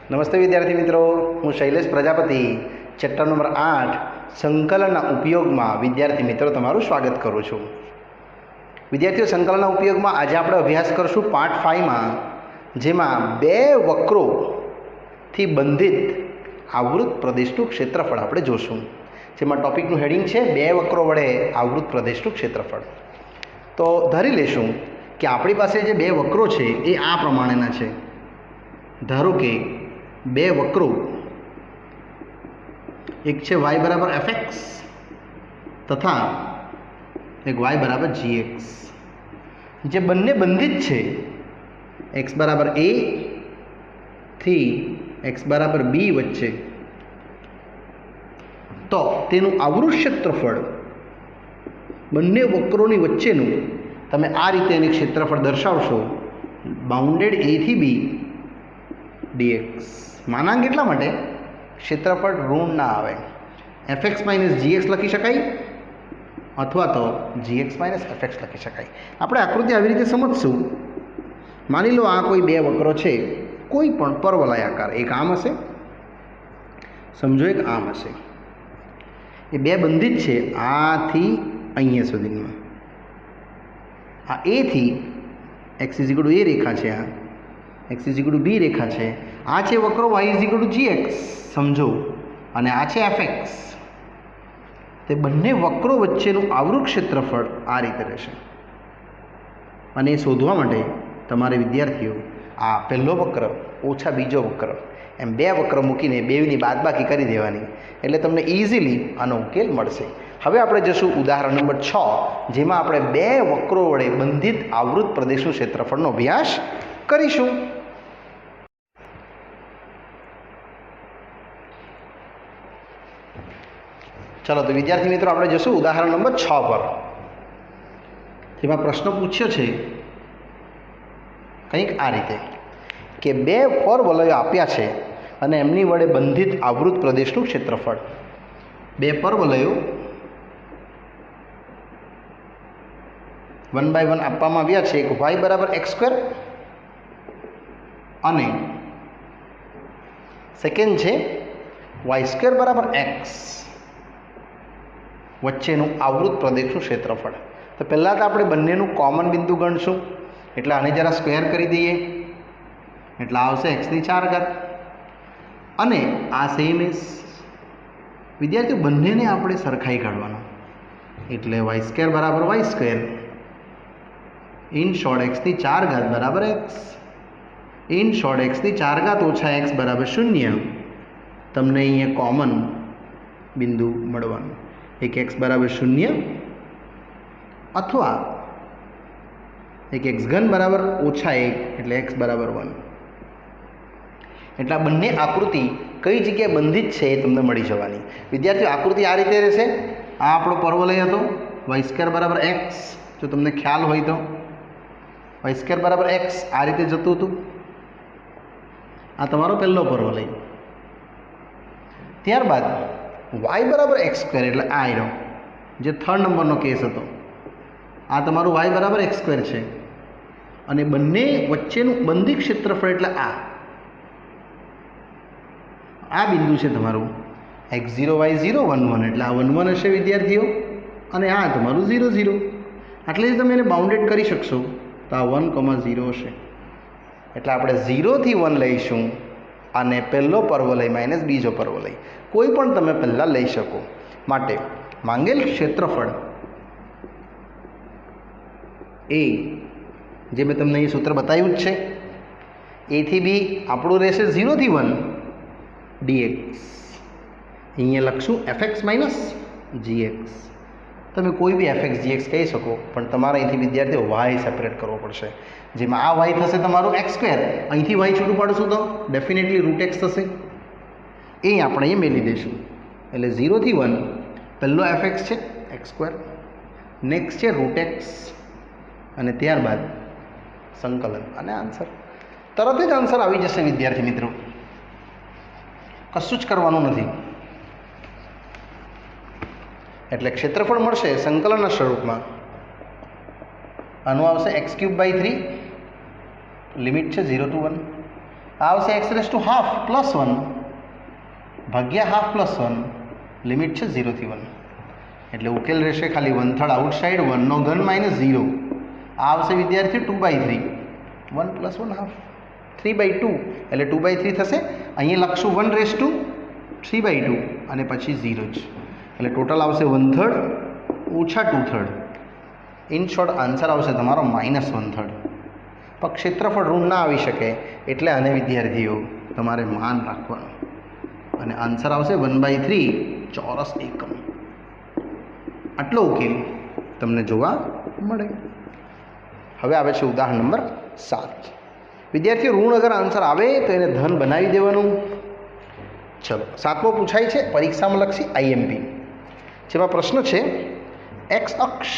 નમસ્તે વિદ્યાર્થી મિત્રો, હું શૈલેષ પ્રજાપતિ ચેપ્ટર નંબર 8 સંકલનના ઉપયોગમાં વિદ્યાર્થી મિત્રો તમારું સ્વાગત કરું છું. વિદ્યાર્થીઓ, સંકલનના ઉપયોગમાં આજે આપણે અભ્યાસ કરશું પાર્ટ 5માં, જેમાં બે વક્રોથી બંધિત આવૃત પ્રદેશનું ક્ષેત્રફળ આપણે જોશું. જેમાં ટોપિકનું હેડિંગ છે બે વક્રો વડે આવૃત પ્રદેશનું ક્ષેત્રફળ. તો ધારી લેશું કે આપણી પાસે જે બે વક્રો છે એ આ પ્રમાણેના છે. ધારો કે બે વક્રો, એક છે y બરાબર fx તથા એક y બરાબર gx, જે બંને બંધિત છે x બરાબર a થી x બરાબર b વચ્ચે. તો તેનું આવૃત ક્ષેત્રફળ બંને વક્રોની વચ્ચેનું તમે આ રીતે એની ક્ષેત્રફળ દર્શાવશો, બાઉન્ડેડ a થી b dx. માનાંક એટલા માટે ક્ષેત્રફળ ઋણ ના આવે. fx માઇનસ gx લખી શકાય અથવા તો gx માઇનસ fx લખી શકાય. આપણે આકૃતિ આવી રીતે સમજશું. માની લો આ કોઈ બે વક્રો છે, કોઈ પણ પરવલયાકાર. એક આમ હશે, સમજો એક આમ હશે. એ બે બંધિત છે આથી અહીંયા સુધીમાં. આ a થી x = a રેખા છે, આ x = b રેખા છે. આ છે વક્રો y = gx, સમજો, અને આ છે fx. તે બંને વક્રો વચ્ચેનું આવૃત ક્ષેત્રફળ આ રીતે રહેશે. અને એ શોધવા માટે તમારે વિદ્યાર્થીઓ આ પહેલો વક્ર ઓછા બીજો વક્ર એમ બે વક્ર મૂકીને બેની બાદબાકી કરી દેવાની, એટલે તમને ઇઝીલી આનો ઉકેલ મળશે. હવે આપણે જશું ઉદાહરણ નંબર 6, જેમાં આપણે બે વક્રો વડે બંધિત આવૃત પ્રદેશનું ક્ષેત્રફળનો અભ્યાસ કરીશું. ચલો તો વિદ્યાર્થી મિત્રો, આપણે જશું ઉદાહરણ નંબર 6 પર. જેમાં પ્રશ્ન પૂછ્યો છે કંઈક આ રીતે કે બે પરવલયો આપ્યા છે અને એમની વડે બંધિત આવૃત પ્રદેશનું ક્ષેત્રફળ. બે પરવલયો 1/1 આપવામાં આવ્યા છે. એક y બરાબર x² અને સેકન્ડ છે y² બરાબર x વચ્ચેનું આવૃત પ્રદેશનું ક્ષેત્રફળ. તો પહેલાં તો આપણે બંનેનું કોમન બિંદુ ગણશું, એટલે આને જરા સ્ક્વેર કરી દઈએ, એટલે આવશે x⁴. અને આ સેમ એસ વિદ્યાર્થીઓ, બંનેને આપણે સરખાઈ કાઢવાનું, એટલે y² બરાબર y², ઇન શોર્ટ x⁴ બરાબર x, ઇન શોર્ટ x⁴ ઓછા x બરાબર 0. તમને અહીંયા કોમન બિંદુ મળવાનું, એક x બરાબર 0 અથવા એક x³ બરાબર ઓછા 1, એટલે x બરાબર 1. એટલે આ બંને આકૃતિ કઈ જગ્યાએ બંધિત છે એ તમને મળી જવાની. વિદ્યાર્થીઓ, આકૃતિ આ રીતે રહેશે. આ આપણો પરવલય હતો y² બરાબર x, જો તમને ખ્યાલ હોય તો y² બરાબર x આ રીતે જતું હતું. આ તમારો પહેલો પરવલય. ત્યારબાદ y બરાબર x² એટલે આ આવ્યો, જે 3rd નંબરનો કેસ હતો. આ તમારું y બરાબર x² છે અને બંને વચ્ચેનું બંધિત ક્ષેત્રફળ એટલે આ બિંદુ છે તમારું x0 y0 1 1, એટલે આ 1 1 હશે વિદ્યાર્થીઓ, અને આ તમારું 0 0. એટલે તમે એને બાઉન્ડેડ કરી શકશો તો આ 1 0 હશે. એટલે આપણે 0 થી 1 લઈશું અને પહેલો પરવલય માઇનસ બીજો પરવલય, કોઈ પણ તમે પહેલાં લઈ શકો. માટે માંગેલ ક્ષેત્રફળ એ, જે મેં તમને અહીં સૂત્ર બતાવ્યું જ છે, a થી b આપણું રહેશે 0 થી 1 dx. અહીંયા લખશું fx માઇનસ gx. તમે કોઈ બી fx gx કહી શકો, પણ તમારે અહીંથી વિદ્યાર્થીઓ y સેપરેટ કરવો પડશે. જેમાં આ y થશે તમારું x², અહીંથી y છૂટું પાડશું તો ડેફિનેટલી √x થશે. એ આપણે અહીંયા મેળવી દઈશું. એટલે 0 થી 1 પહેલો fx છે x², નેક્સ્ટ છે √x, અને ત્યારબાદ સંકલન, અને આન્સર તરત જ આન્સર આવી જશે વિદ્યાર્થી મિત્રો. કશું જ કરવાનું નથી. એટલે ક્ષેત્રફળ મળશે સંકલનના સ્વરૂપમાં. આનું આવશે x³ / 3, લિમિટ છે 0 to 1, આવશે x⁻½ +1 ભાગ્યા હાફ +1 લિમિટ છે 0 થી 1 એટલે ઉકેલ રહેશે ખાલી 1/3 આઉટસાઇડ 1 નો ઘન -0 આ આવશે વિદ્યાર્થી 2/3 1 + 1/2 3/2 એટલે 2/3 થશે અહીંયા લખશું 1/3/2 અને પછી 0 જ એટલે ટોટલ આવશે 1/3 ઓછા 2/3 ઇન શોર્ટ આન્સર આવશે તમારો -1/3 પણ ક્ષેત્રફળ ઋણ ના આવી શકે એટલે આને વિદ્યાર્થીઓ તમારે માન રાખવાનું અને આન્સર આવશે 1/3 ચોરસ એકમ આટલો ઉકેલ તમને જોવા મળે. હવે આવે છે ઉદાહરણ નંબર 7. વિદ્યાર્થીઓ ઋણ અગર આન્સર આવે તો એને ધન બનાવી દેવાનું. ચલો 7મો પૂછાય છે પરીક્ષામાં લક્ષી IMP જેમાં પ્રશ્ન છે x અક્ષ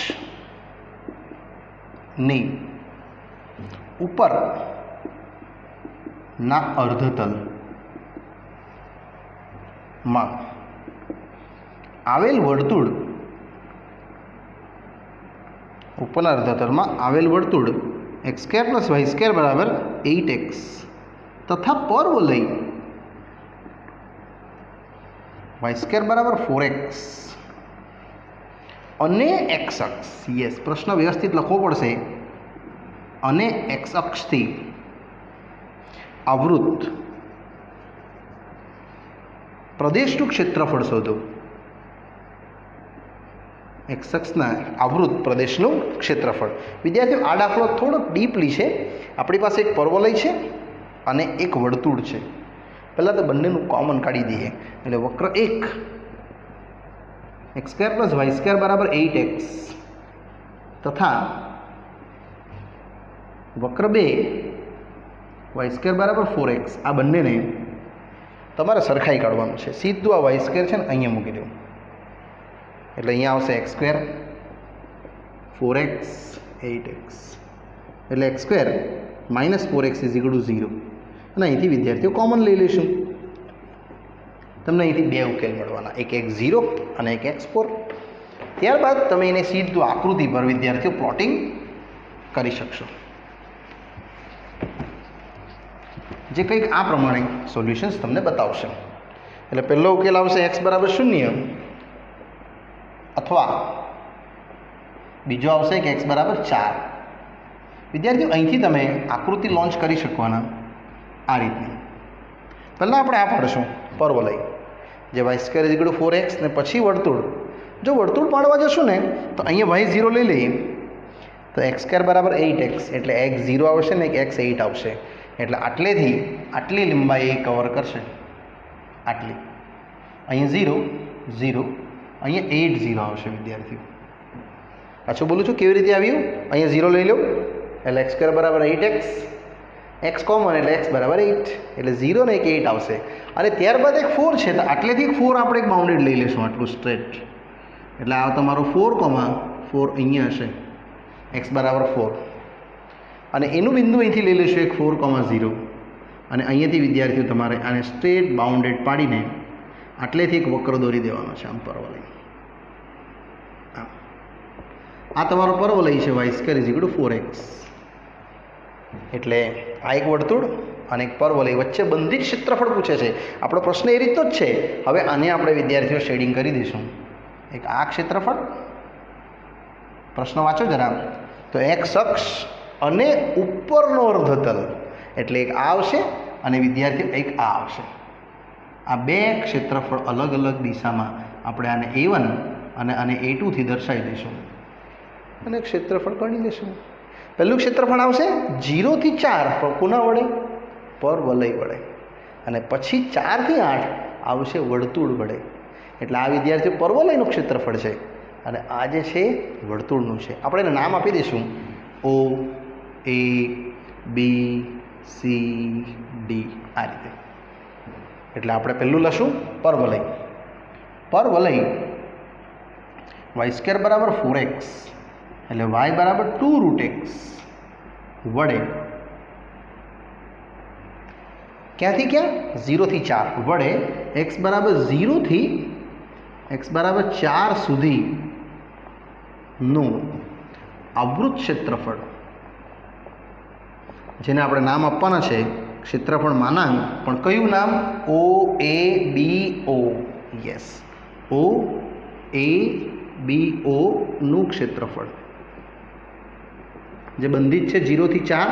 ની ઉપર ના અર્ધતલ માં આવેલ વર્તુળ ઉપરના અર્ધતલમાં આવેલ વર્તુળ x² + y² બરાબર 8x તથા પરવલય y² બરાબર 4x અને x અક્ષ યસ પ્રશ્ન વ્યવસ્થિત લખવો પડશે અને x અક્ષથી આવૃત પ્રદેશનું ક્ષેત્રફળ શોધો. x અક્ષના આવૃત પ્રદેશનું ક્ષેત્રફળ. વિદ્યાર્થીઓ આ દાખલો થોડોક ડીપલી છે. આપણી પાસે એક પરવલય છે અને એક વર્તુળ છે. પહેલાં તો બંનેનું કોમન કાઢી દઈએ એટલે વક્ર 1 x² + y² બરાબર 8x તથા વક્ર 2 y² બરાબર 4x આ બંનેને તમારે સરખાઈ કાઢવાનું છે. સીધું આ y² છે ને અહીંયા મૂકી દઉં એટલે અહીંયા આવશે x² 4x 8x એટલે x² - 4x = 0 અને અહીંથી વિદ્યાર્થીઓ કોમન લઈ લઈશું. તમને અહીંથી બે ઉકેલ મળવાના, એક x0 અને એક x4. ત્યારબાદ તમે એને સીધું આકૃતિ પર વિદ્યાર્થીઓ પ્લોટિંગ કરી શકશો જે કંઈક આ પ્રમાણે સોલ્યુશન્સ તમને બતાવશે. એટલે પહેલો ઉકેલ આવશે x બરાબર 0 અથવા બીજો આવશે કે x બરાબર 4. વિદ્યાર્થીઓ અહીંથી તમે આકૃતિ લોન્ચ કરી શકવાના આ રીતની. પહેલાં આપણે આ પાડશું પરવલય જે y² = 4x ને પછી વર્તુળ. જો વર્તુળ પાડવા જશું ને તો અહીંયા y0 લઈ લઈએ તો x² બરાબર 8x એટલે x0 આવશે ને x8 આવશે એટલે આટલેથી આટલી લંબાઈ એ કવર કરશે. આટલી અહીંયા 0 0 અહીંયા 8 0 આવશે વિદ્યાર્થીઓ. પાછું બોલું છું કેવી રીતે આવ્યું. અહીંયા 0 લઈ લો એટલે x² બરાબર 8x x કોમન એટલે x બરાબર 8 એટલે 0 ને 8 આવશે અને ત્યારબાદ એક 4 છે તો આટલેથી 4 આપણે એક બાઉન્ડેડ લઈ લઈશું આટલું સ્ટ્રેટ એટલે આ તમારો 4,4 અહીંયા હશે x બરાબર 4 અને એનું બિંદુ અહીંથી લઈ લઈશું એક 4,0 અને અહીંયાથી વિદ્યાર્થીઓ તમારે આને સ્ટ્રેટ બાઉન્ડેડ પાડીને આટલેથી એક વક્ર દોરી દેવાનો છે આમ પરવલય. આ તમારો પરવલય છે y² = 4x એટલે આ એક વર્તુળ અને એક પરવલય વચ્ચે બંધિત ક્ષેત્રફળ પૂછે છે. આપણો પ્રશ્ન એ રીતનો જ છે. હવે આને આપણે વિદ્યાર્થીઓ શેડિંગ કરી દઈશું. એક આ ક્ષેત્રફળ પ્રશ્ન વાંચો જરા તો x અક્ષ અને ઉપરનો અર્ધતલ એટલે એક આ આવશે અને વિદ્યાર્થીઓ એક આ આવશે. આ બે ક્ષેત્રફળ અલગ અલગ દિશામાં આપણે આને A1 અને આને A2 થી દર્શાવી દઈશું અને ક્ષેત્રફળ ગણી લઈશું. પહેલું ક્ષેત્રફળ આવશે 0 થી 4 કોના વડે પરવલય વડે અને પછી 4 થી 8 આવશે વર્તુળ વડે. એટલે આ વિદ્યાર્થીઓ પરવલયનું ક્ષેત્રફળ છે અને આ જે છે વર્તુળનું છે. આપણે એને નામ આપી દઈશું O A B C D આ રીતે. એટલે આપણે પહેલું લખશું પરવલય. પરવલય y² બરાબર 4x એટલે y બરાબર 2√x વડે ક્યાંથી ક્યાં 0 થી 4 વડે x બરાબર 0 થી x બરાબર 4 સુધીનું આવૃત ક્ષેત્રફળ જેને આપણે નામ આપવાના છે ક્ષેત્રફળ માનાંક, પણ કયું નામ? OABO. યસ, OABO નું ક્ષેત્રફળ જે બંધિત છે 0 થી 4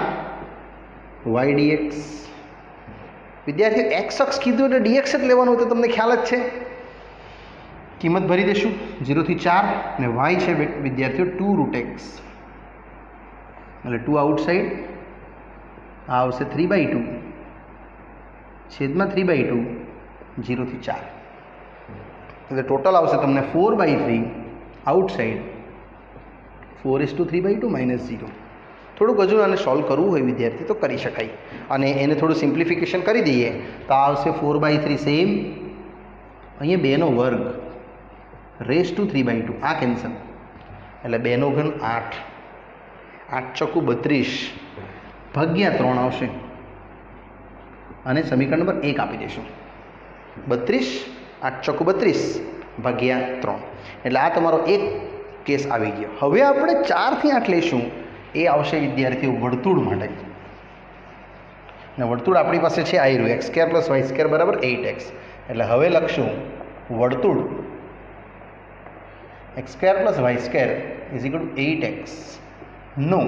y dx. વિદ્યાર્થીઓ એક્સ અક્ષ કીધું એટલે ડીએક્સ જ લેવાનું, તો તમને ખ્યાલ જ છે. કિંમત ભરી દઈશું 0 થી 4 અને y છે વિદ્યાર્થીઓ 2√x, એટલે 2 આઉટસાઇડ, આ આવશે 3/2 છેદમાં 3/2 0 થી 4, એટલે ટોટલ આવશે તમને 4/3 આઉટસાઇડ 4:3/2 -0. થોડુંક હજુ આને સોલ્વ કરવું હોય વિદ્યાર્થી તો કરી શકાય, અને એને થોડું સિમ્પ્લિફિકેશન કરી દઈએ તો આવશે 4/3 સેમ, અહીંયા 2 નો વર્ગ રેઝ ટુ 3/2, આ કેન્સલ, એટલે 2 નો ઘન 8, 8 ચોકુ 32 ભાગ્યા 3 આવશે, અને સમીકરણ નંબર 1 આપી દઈશું 32, 8 ચોકુ 32 ભાગ્યા 3, એટલે આ તમારો એક કેસ આવી ગયો. હવે આપણે 4 થી 8 લઈશું, એ આવશે વિદ્યાર્થીઓ વર્તુળ માટે, અને વર્તુળ આપણી પાસે છે આ રહ્યું x² + y² બરાબર 8x, એટલે હવે લખશું વર્તુળ x² + y² = 8x નું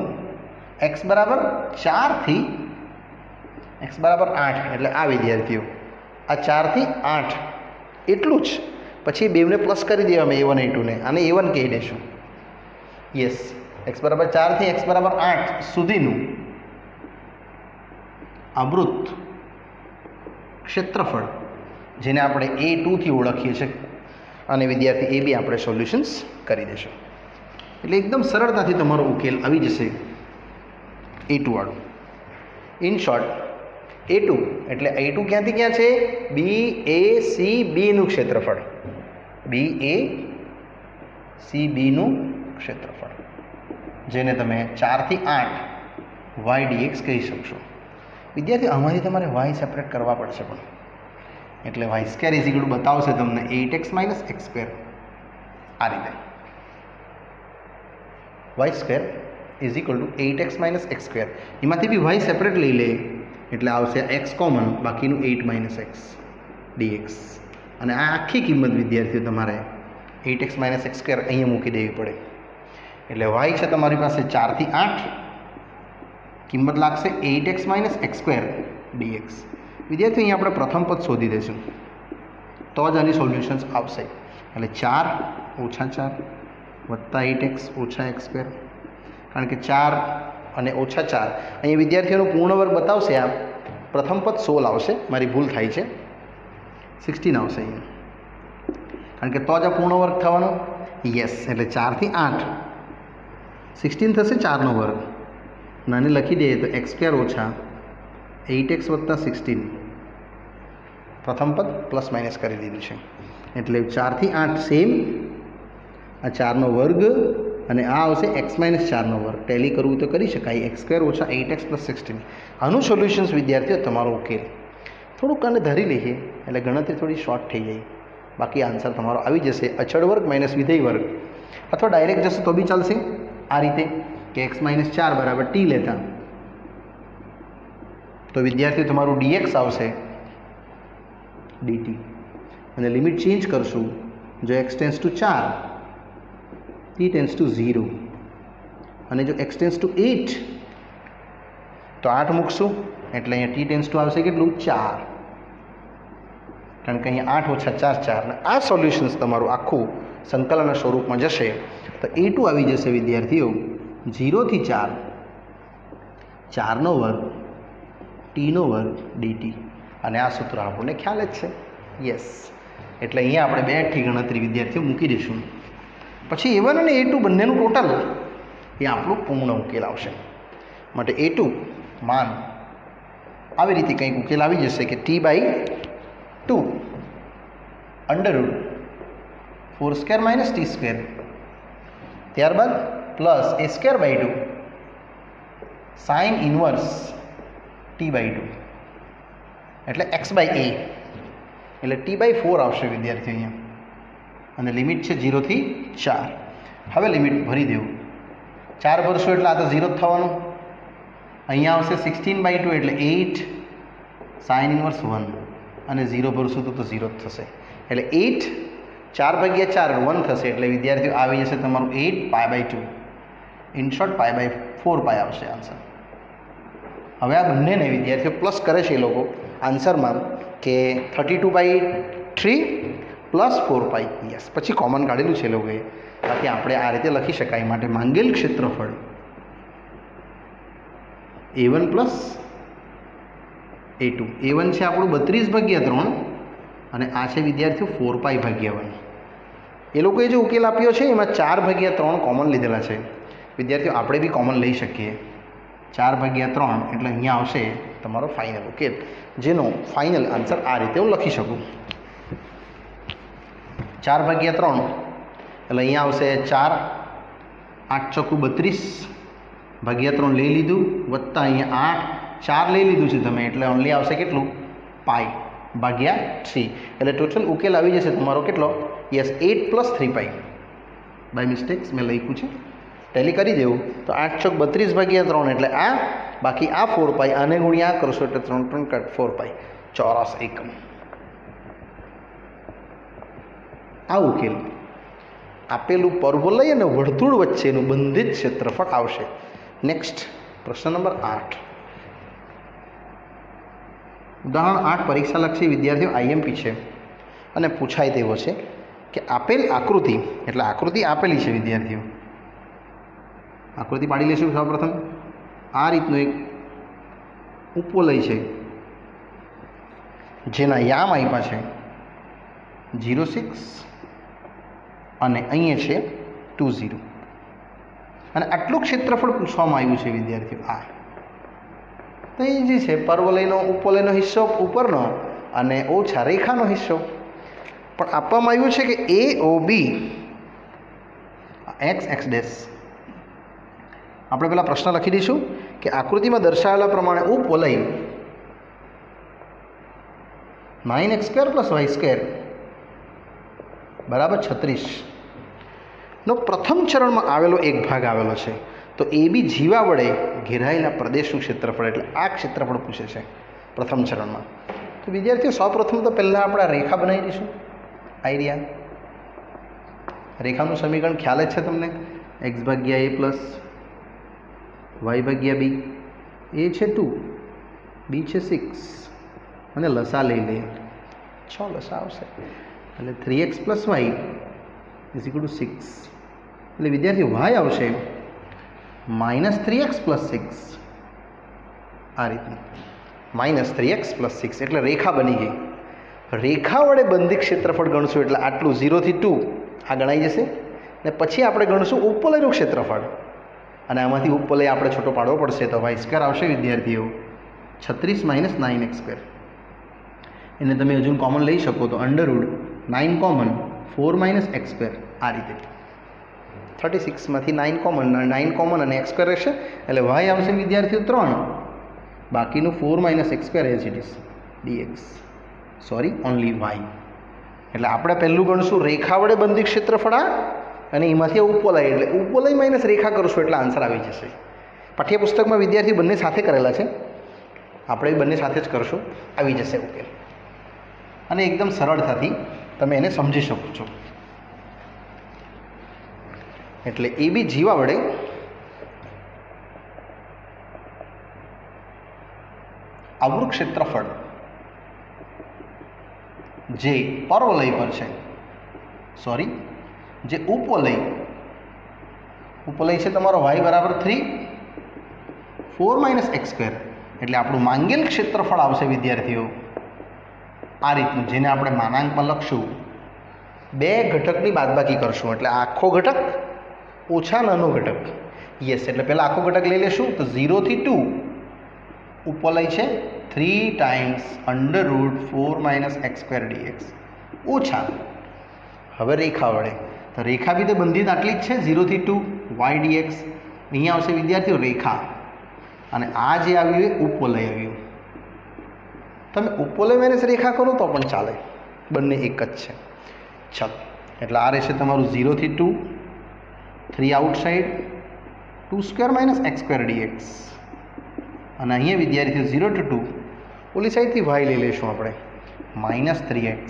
x બરાબર 4 થી x બરાબર 8, એટલે આ વિદ્યાર્થીઓ આ 4 થી 8 એટલું જ, પછી બેવને પ્લસ કરી દેવામાં a1 a2 ને, આને a1 કહી દઈશું. યસ, x બરાબર 4 થી x બરાબર 8 સુધીનું આવૃત ક્ષેત્રફળ, જેને આપણે A2 થી ઓળખીએ છીએ, અને વિદ્યાર્થી એ બી આપણે સોલ્યુશન્સ કરી દઈશું, એટલે એકદમ સરળતાથી તમારો ઉકેલ આવી જશે A2 વાળું. ઇન શોર્ટ A2 એટલે A2 ક્યાંથી ક્યાં છે? BACB નું ક્ષેત્રફળ, BACB નું ક્ષેત્રફળ, જેને તમે 4 થી 8 y dx કહી શકશો. વિદ્યાર્થી આમાંથી તમારે y સેપરેટ કરવા પડશે, પણ એટલે y² બતાવશે તમને 8x - x², આ રીતે y² = 8x - x², એમાંથી બી y સેપરેટ લઈ લે એટલે આવશે x કોમન, બાકીનું 8 - x dx, અને આ આખી કિંમત વિદ્યાર્થીઓ તમારે 8x - x² અહીંયા મૂકી દેવી પડે, એટલે y છે તમારી પાસે 4 થી 8, કિંમત લાગશે 8x - x² dx. વિદ્યાર્થીઓ અહીંયા આપણે પ્રથમ પદ શોધી દઈશું તો જ આની સોલ્યુશન્સ આવશે, એટલે 4 - 4 વત્તા 8x - x², કારણ કે 4 અને -4 અહીંયા વિદ્યાર્થીઓનું પૂર્ણ વર્ગ બતાવશે. આ પ્રથમ પદ 16 આવશે, મારી ભૂલ થાય છે, 16 આવશે અહીંયા, કારણ કે તો જ આ પૂર્ણ વર્ગ થવાનો. યસ, એટલે 4 થી 8 16 થશે, 4 નો વર્ગ, નાની લખી દઈએ તો x² - 8x + 16, પ્રથમ પદ પ્લસ માઇનસ કરી દીધું છે, એટલે 4 થી 8 સેમ, આ 4 નો વર્ગ, અને આ આવશે x - 4 નો વર્ગ. ટેલી કરવું તો કરી શકાય, x² - 8x + 16. આનું સોલ્યુશન્સ વિદ્યાર્થીઓ તમારો ઉકેલ થોડુંક આને ધરી લઈએ એટલે ગણતરી થોડી શોર્ટ થઈ જાય, બાકી આન્સર તમારો આવી જશે અચળ વર્ગ માઇનસ વિધેય વર્ગ, અથવા ડાયરેક્ટ જશે તો બી ચાલશે આ રીતે કે x - 4 = t લેતા, તો વિદ્યાર્થીઓ તમારું dx આવશે dt, અને લિમિટ ચેન્જ કરશું, જો x → 4 t → 0, અને જો x → 8 તો 8 મૂકશું, એટલે અહીંયા t → આવશે કેટલું? 4, કારણ કે અહીંયા 8 - 4 4, અને આ સોલ્યુશન્સ તમારું આખું સંકલનના સ્વરૂપમાં જશે તો A2 આવી જશે વિદ્યાર્થીઓ 0 થી 4 4 નો વર્ગ t નો વર્ગ dt, અને આ સૂત્ર આપણને ખ્યાલ જ છે. યસ, એટલે અહીંયા આપણે બે થી ગણતરી વિદ્યાર્થીઓ મૂકી દઈશું, પછી A1 અને A2 બંનેનું ટોટલ એ આપણું પૂર્ણ ઉકેલ આવશે. માટે A2 માન આવી રીતે કંઈક ઉકેલ આવી જશે કે t/2 √4² - t², ત્યારબાદ plus a²/2 sin inverse t/2, એટલે x/a, એટલે t/4 આવશે વિદ્યાર્થી અહીંયા, અને લિમિટ છે 0 થી 4. હવે લિમિટ ભરી દેવું, 4 ભરશો એટલે આ તો 0 જ થવાનું, અહીંયા આવશે 16/2 એટલે 8, સાઇન ઇન્વર્સ 1 અને 0 ભરશું તો 0 જ થશે. એટલે 8 4/4 1 થશે. એટલે વિદ્યાર્થીઓ આવી જશે તમારું 8π/2. ઇન શોર્ટ π/4 આવશે આન્સર. હવે આ બંનેને વિદ્યાર્થીઓ પ્લસ કરે છે એ લોકો આન્સરમાં કે 32/3 પ્લસ 4π. યસ, પછી કોમન કાઢેલું છે એ લોકોએ. બાકી આપણે આ રીતે લખી શકાય. માટે માંગેલ ક્ષેત્રફળ A1 પ્લસ A2. A1 છે આપણું 32/3 અને આ છે વિદ્યાર્થીઓ 4π/1. એ લોકોએ જે ઉકેલ આપ્યો છે એમાં 4/3 કોમન લીધેલા છે. વિદ્યાર્થીઓ આપણે બી કોમન લઈ શકીએ. 4/3 એટલે અહીંયા આવશે તમારો ફાઇનલ ઉકેલ, જેનો ફાઇનલ આન્સર આ રીતે હું લખી શકું. 4/3 એટલે અહીંયા આવશે 4, 8 ચોખ્ખું 32/3 લઈ લીધું, વત્તા અહીંયા 8, 4 લઈ લીધું છે તમે, એટલે ઓનલી આવશે કેટલું π/3. એટલે ટોટલ ઉકેલ આવી જશે તમારો કેટલો? યસ, 8 + 3π. બાય મિસ્ટેક્સ મેં લખ્યું છે, ટેલી કરી દેવું તો 8 ચોક 32/3 એટલે આ, બાકી આ 4π, આને ગુણ્યા આ કરશો એટલે 3 3 કટ 4π, ચોરસ એકમ. આ ઉકેલ આપેલું પરવલય અને વર્તુળ વચ્ચેનું બંધિત ક્ષેત્રફળ આવશે. નેક્સ્ટ પ્રશ્ન નંબર 8. ઉદાહરણ 8 પરીક્ષાલક્ષી વિદ્યાર્થીઓ IMP છે અને પૂછાય તેવો છે કે આપેલ આકૃતિ, એટલે આકૃતિ આપેલી છે વિદ્યાર્થીઓ, આકૃતિ પાડી લઈશું. સૌપ્રથમ આ રીતનું એક ઉપવલય છે જેના યામ આપ્યા છે 0.6 અને અહીંયા છે 2.0 અને આટલું ક્ષેત્રફળ પૂછવામાં આવ્યું છે વિદ્યાર્થીઓ. આ તો એ જે છે પરવલયનો ઉપવલયનો હિસ્સો ઉપરનો અને ઓછા રેખાનો હિસ્સો. પણ આપવામાં આવ્યું છે કે AOB x ડેશ. આપણે પહેલાં પ્રશ્ન લખી દઈશું કે આકૃતિમાં દર્શાવેલા પ્રમાણે ઉપવલય 9x² + y² બરાબર 36 નો પ્રથમ ચરણમાં આવેલો એક ભાગ આવેલો છે. તો AB જીવા વડે ઘેરાયેલા પ્રદેશનું ક્ષેત્રફળ, એટલે આ ક્ષેત્રફળ પૂછે છે પ્રથમ ચરણમાં. તો વિદ્યાર્થીઓ સૌપ્રથમ તો પહેલાં આપણે રેખા બનાવી દઈશું. આઈડિયા રેખાનું સમીકરણ ખ્યાલ જ છે તમને, x/a + y/b. a છે 2, b છે 6 અને લસા લઈ લઈએ, 6 લસા આવશે. એટલે 3x + y = 6. એટલે વિદ્યાર્થીઓ y આવશે -3x + 6. આ રીતનું -3x + 6 એટલે રેખા બની ગઈ. રેખા વડે બંધિત ક્ષેત્રફળ ગણશું એટલે આટલું 0 થી 2 આ ગણાઈ જશે. ને પછી આપણે ગણશું ઉપવલયનું ક્ષેત્રફળ, અને આમાંથી ઉપવલય આપણે છૂટો પાડવો પડશે. તો y² આવશે વિદ્યાર્થીઓ 36 - 9x². એને તમે હજુ કોમન લઈ શકો તો √9 કોમન 4 - x². આ રીતે 36માંથી 9 કોમન, 9 કોમન અને x² રહેશે એટલે y આવશે વિદ્યાર્થીઓ 3, બાકીનું 4 - x² as it is dx. Sorry, only y. એટલે આપણે પહેલું ગણશું રેખા વડે બંધિત ક્ષેત્રફળ અને એમાંથી ઉપવલય, એટલે ઉપવલય માઇનસ રેખા કરશું એટલે આન્સર આવી જશે. પાઠ્યપુસ્તકમાં વિદ્યાર્થી બંને સાથે કરેલા છે, આપણે બંને સાથે જ કરશું, આવી જશે ઉકેલ. અને એકદમ સરળતાથી તમે એને સમજી શકો છો. એટલે AB જીવા વડે આવૃત ક્ષેત્રફળ જે પરવલય પર છે, સોરી જે ઉપવલય છે તમારો y = 3, 4 - x². એટલે આપણું માંગેલ ક્ષેત્રફળ આવશે વિદ્યાર્થીઓ આ રીતનું, જેને આપણે માનાંકમાં લખશું. બે ઘટકની બાદબાકી કરશું એટલે આખો ઘટક ઓછા નાનો ઘટક. યસ, એટલે પહેલાં આખો ઘટક લઈ લેશું. તો 0 થી 2 ઉપવલય છે 3 ટાઈમ્સ √4 - x² dx ઓછા. હવે રેખા વડે, તો રેખા બી તો બંધિત આટલી જ છે 0 થી 2 y dx. અહીંયા આવશે વિદ્યાર્થીઓ રેખા, અને આ જે આવ્યું એ ઉપવલય આવ્યું. તમે ઉપવલય માઇનસ રેખા કરો તો પણ ચાલે, બંને એક જ છે. ચાલો, એટલે આ રહેશે તમારું 0 થી 2, 3 આઉટસાઇડ, 2² - x² dx. અને અહીંયા વિદ્યાર્થીઓ 0 to 2 ઓલી સાઈડથી વાય લઈ લઈશું આપણે, -3x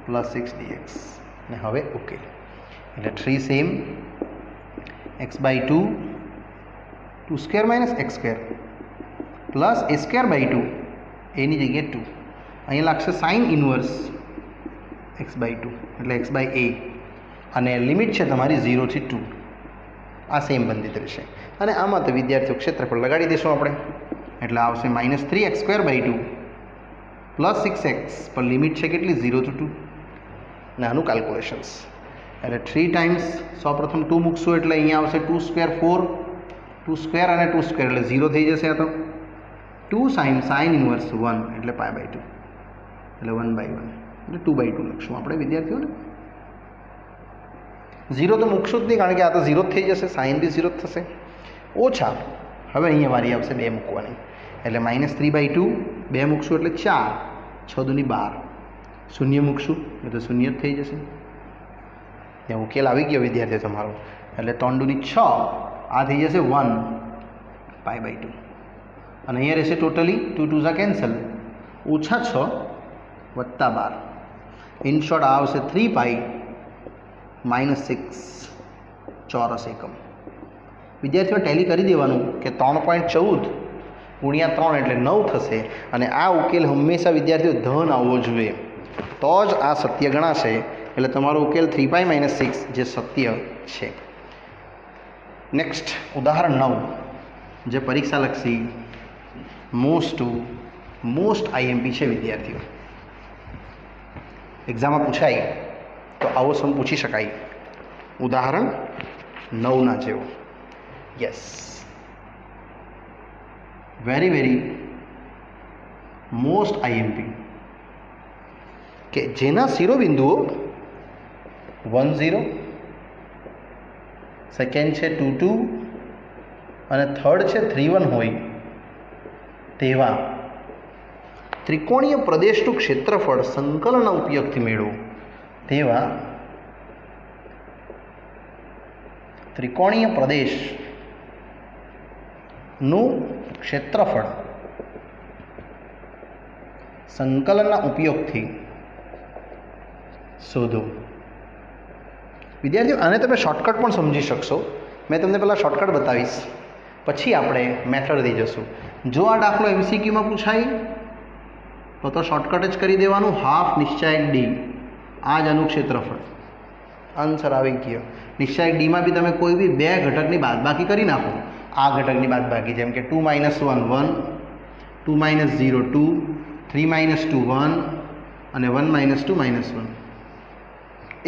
+ 6dx. ને હવે ઉકેલ એટલે 3 same x/2 2² - x² plus a² એની જગ્યાએ 2. અહીંયા લાગશે સાઇન ઇન્વર્સ x/2 એટલે x/a અને લિમિટ છે તમારી 0 થી 2. આ સેમ બંધિત રહેશે અને આમાં તો વિદ્યાર્થીઓ ક્ષેત્રફળ લગાડી દઈશું આપણે એટલે આવશે -3x²/2 + 6x પર લિમિટ છે કેટલી 0 થી 2 ને આનું કેલ્ક્યુલેશન્સ એટલે 3 ટાઈમ્સ સૌપ્રથમ 2 મૂકશું એટલે અહીંયા આવશે 2² 4 2² અને 2² એટલે 0 થઈ જશે. આ તો 2 સાઇન ઇન્વર્સ 1 એટલે π/2 એટલે 1/1 એટલે 2/2 લખશું આપણે વિદ્યાર્થીઓને. 0 તો મૂકશું જ નહીં કારણ કે આ તો 0 જ થઈ જશે, સાઇન બી 0 જ થશે. ઓછા હવે અહીંયા વારી આવશે 2 મૂકવાની એટલે -3/2 2 મૂકશું એટલે 4 6 દુની 12 શૂન્ય મૂકશું એટલે શૂન્ય જ થઈ જશે. ત્યાં ઉકેલ આવી ગયો વિદ્યાર્થીઓ તમારો એટલે 3 દુની 6 આ થઈ જશે 1 π/2 અને અહીંયા રહેશે ટોટલી 2 2 કેન્સલ -6 + 12 ઇન શોર્ટ આવશે 3π -6 ચોરસ એકમ. વિદ્યાર્થીઓ ટેલી કરી દેવાનું કે 3.14 × 3 એટલે 9 થશે અને આ ઉકેલ હંમેશા વિદ્યાર્થીઓ ધન આવવો જોઈએ તો જ આ સત્ય ગણાશે. એટલે તમારો ઉકેલ 3π - 6 જે સત્ય છે. નેક્સ્ટ ઉદાહરણ 9 જે પરીક્ષાલક્ષી મોસ્ટ IMP છે વિદ્યાર્થીઓ. એક્ઝામમાં પૂછાય તો આવો સમ પૂછી શકાય ઉદાહરણ 9ના જેવો. યસ, વેરી મોસ્ટ IMP કે જેના શિરોબિંદુઓ 1 0, સેકન્ડ છે 2 2 અને થર્ડ છે 3 1 હોય તેવા ત્રિકોણીય પ્રદેશનું ક્ષેત્રફળ સંકલનના ઉપયોગથી મેળવો તેવા ત્રિકોણીય પ્રદેશનું ક્ષેત્રફળ સંકલનના ઉપયોગથી શોધો. વિદ્યાર્થીઓ આને તમે શોર્ટકટ પણ સમજી શકશો. મેં તમને પહેલાં શોર્ટકટ બતાવીશ પછી આપણે મેથડથી જશું. જો આ દાખલો MCQમાં પૂછાય તો શોર્ટકટ જ કરી દેવાનું, હાફ નિશ્ચાયક D આ જ આનું ક્ષેત્રફળ આન્સર આવી ગયો. નિશ્ચાયક Dમાં બી તમે કોઈ બી 2 ઘટકની બાદબાકી કરી નાખો. આ ઘટકની બાદબાકી જેમ કે 2 - 1 1, 2 - 0 2, 3 - 2 1 અને 1 - 2 -1.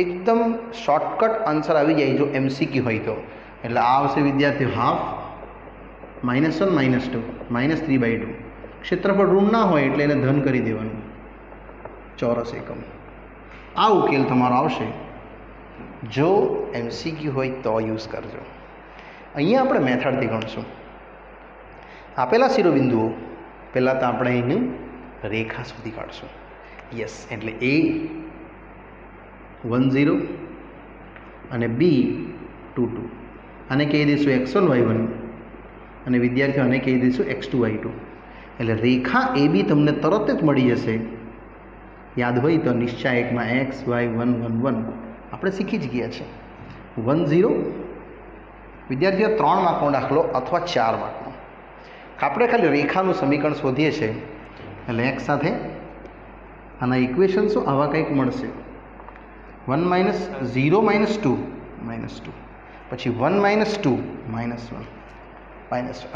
એકદમ શોર્ટકટ આન્સર આવી જાય જો MCQ હોય તો. એટલે આ આવશે વિદ્યાર્થીઓ હાફ -1 - 2 -3/2. ક્ષેત્રફળ ઋણ ના હોય એટલે એને ધન કરી દેવાનું ચોરસ એકમ. આ ઉકેલ તમારો આવશે જો MCQ હોય તો યુઝ કરજો. અહીંયા આપણે મેથડથી ગણશું. આપેલા શિરોબિંદુઓ પહેલાં તો આપણે એની રેખા સુધી કાઢશું. યસ, એટલે A 1 0 અને B 2 2 આને કહી દઈશું x1 y1 અને વિદ્યાર્થીઓ આને કહી દઈશું x2 y2. એટલે રેખા AB તમને તરત જ મળી જશે. યાદ હોય તો નિશ્ચાયકમાં x y 1 1 1 આપણે શીખી જ ગયા છે. 1 0 વિદ્યાર્થીઓ 3 માર્કનો દાખલો અથવા 4 માર્કનો. આપણે ખાલી રેખાનું સમીકરણ શોધીએ છીએ એટલે x સાથે આના ઇક્વેશન્સો આવા કંઈક મળશે. 1 - 0 - 2 -2 પછી 1 - 2 -1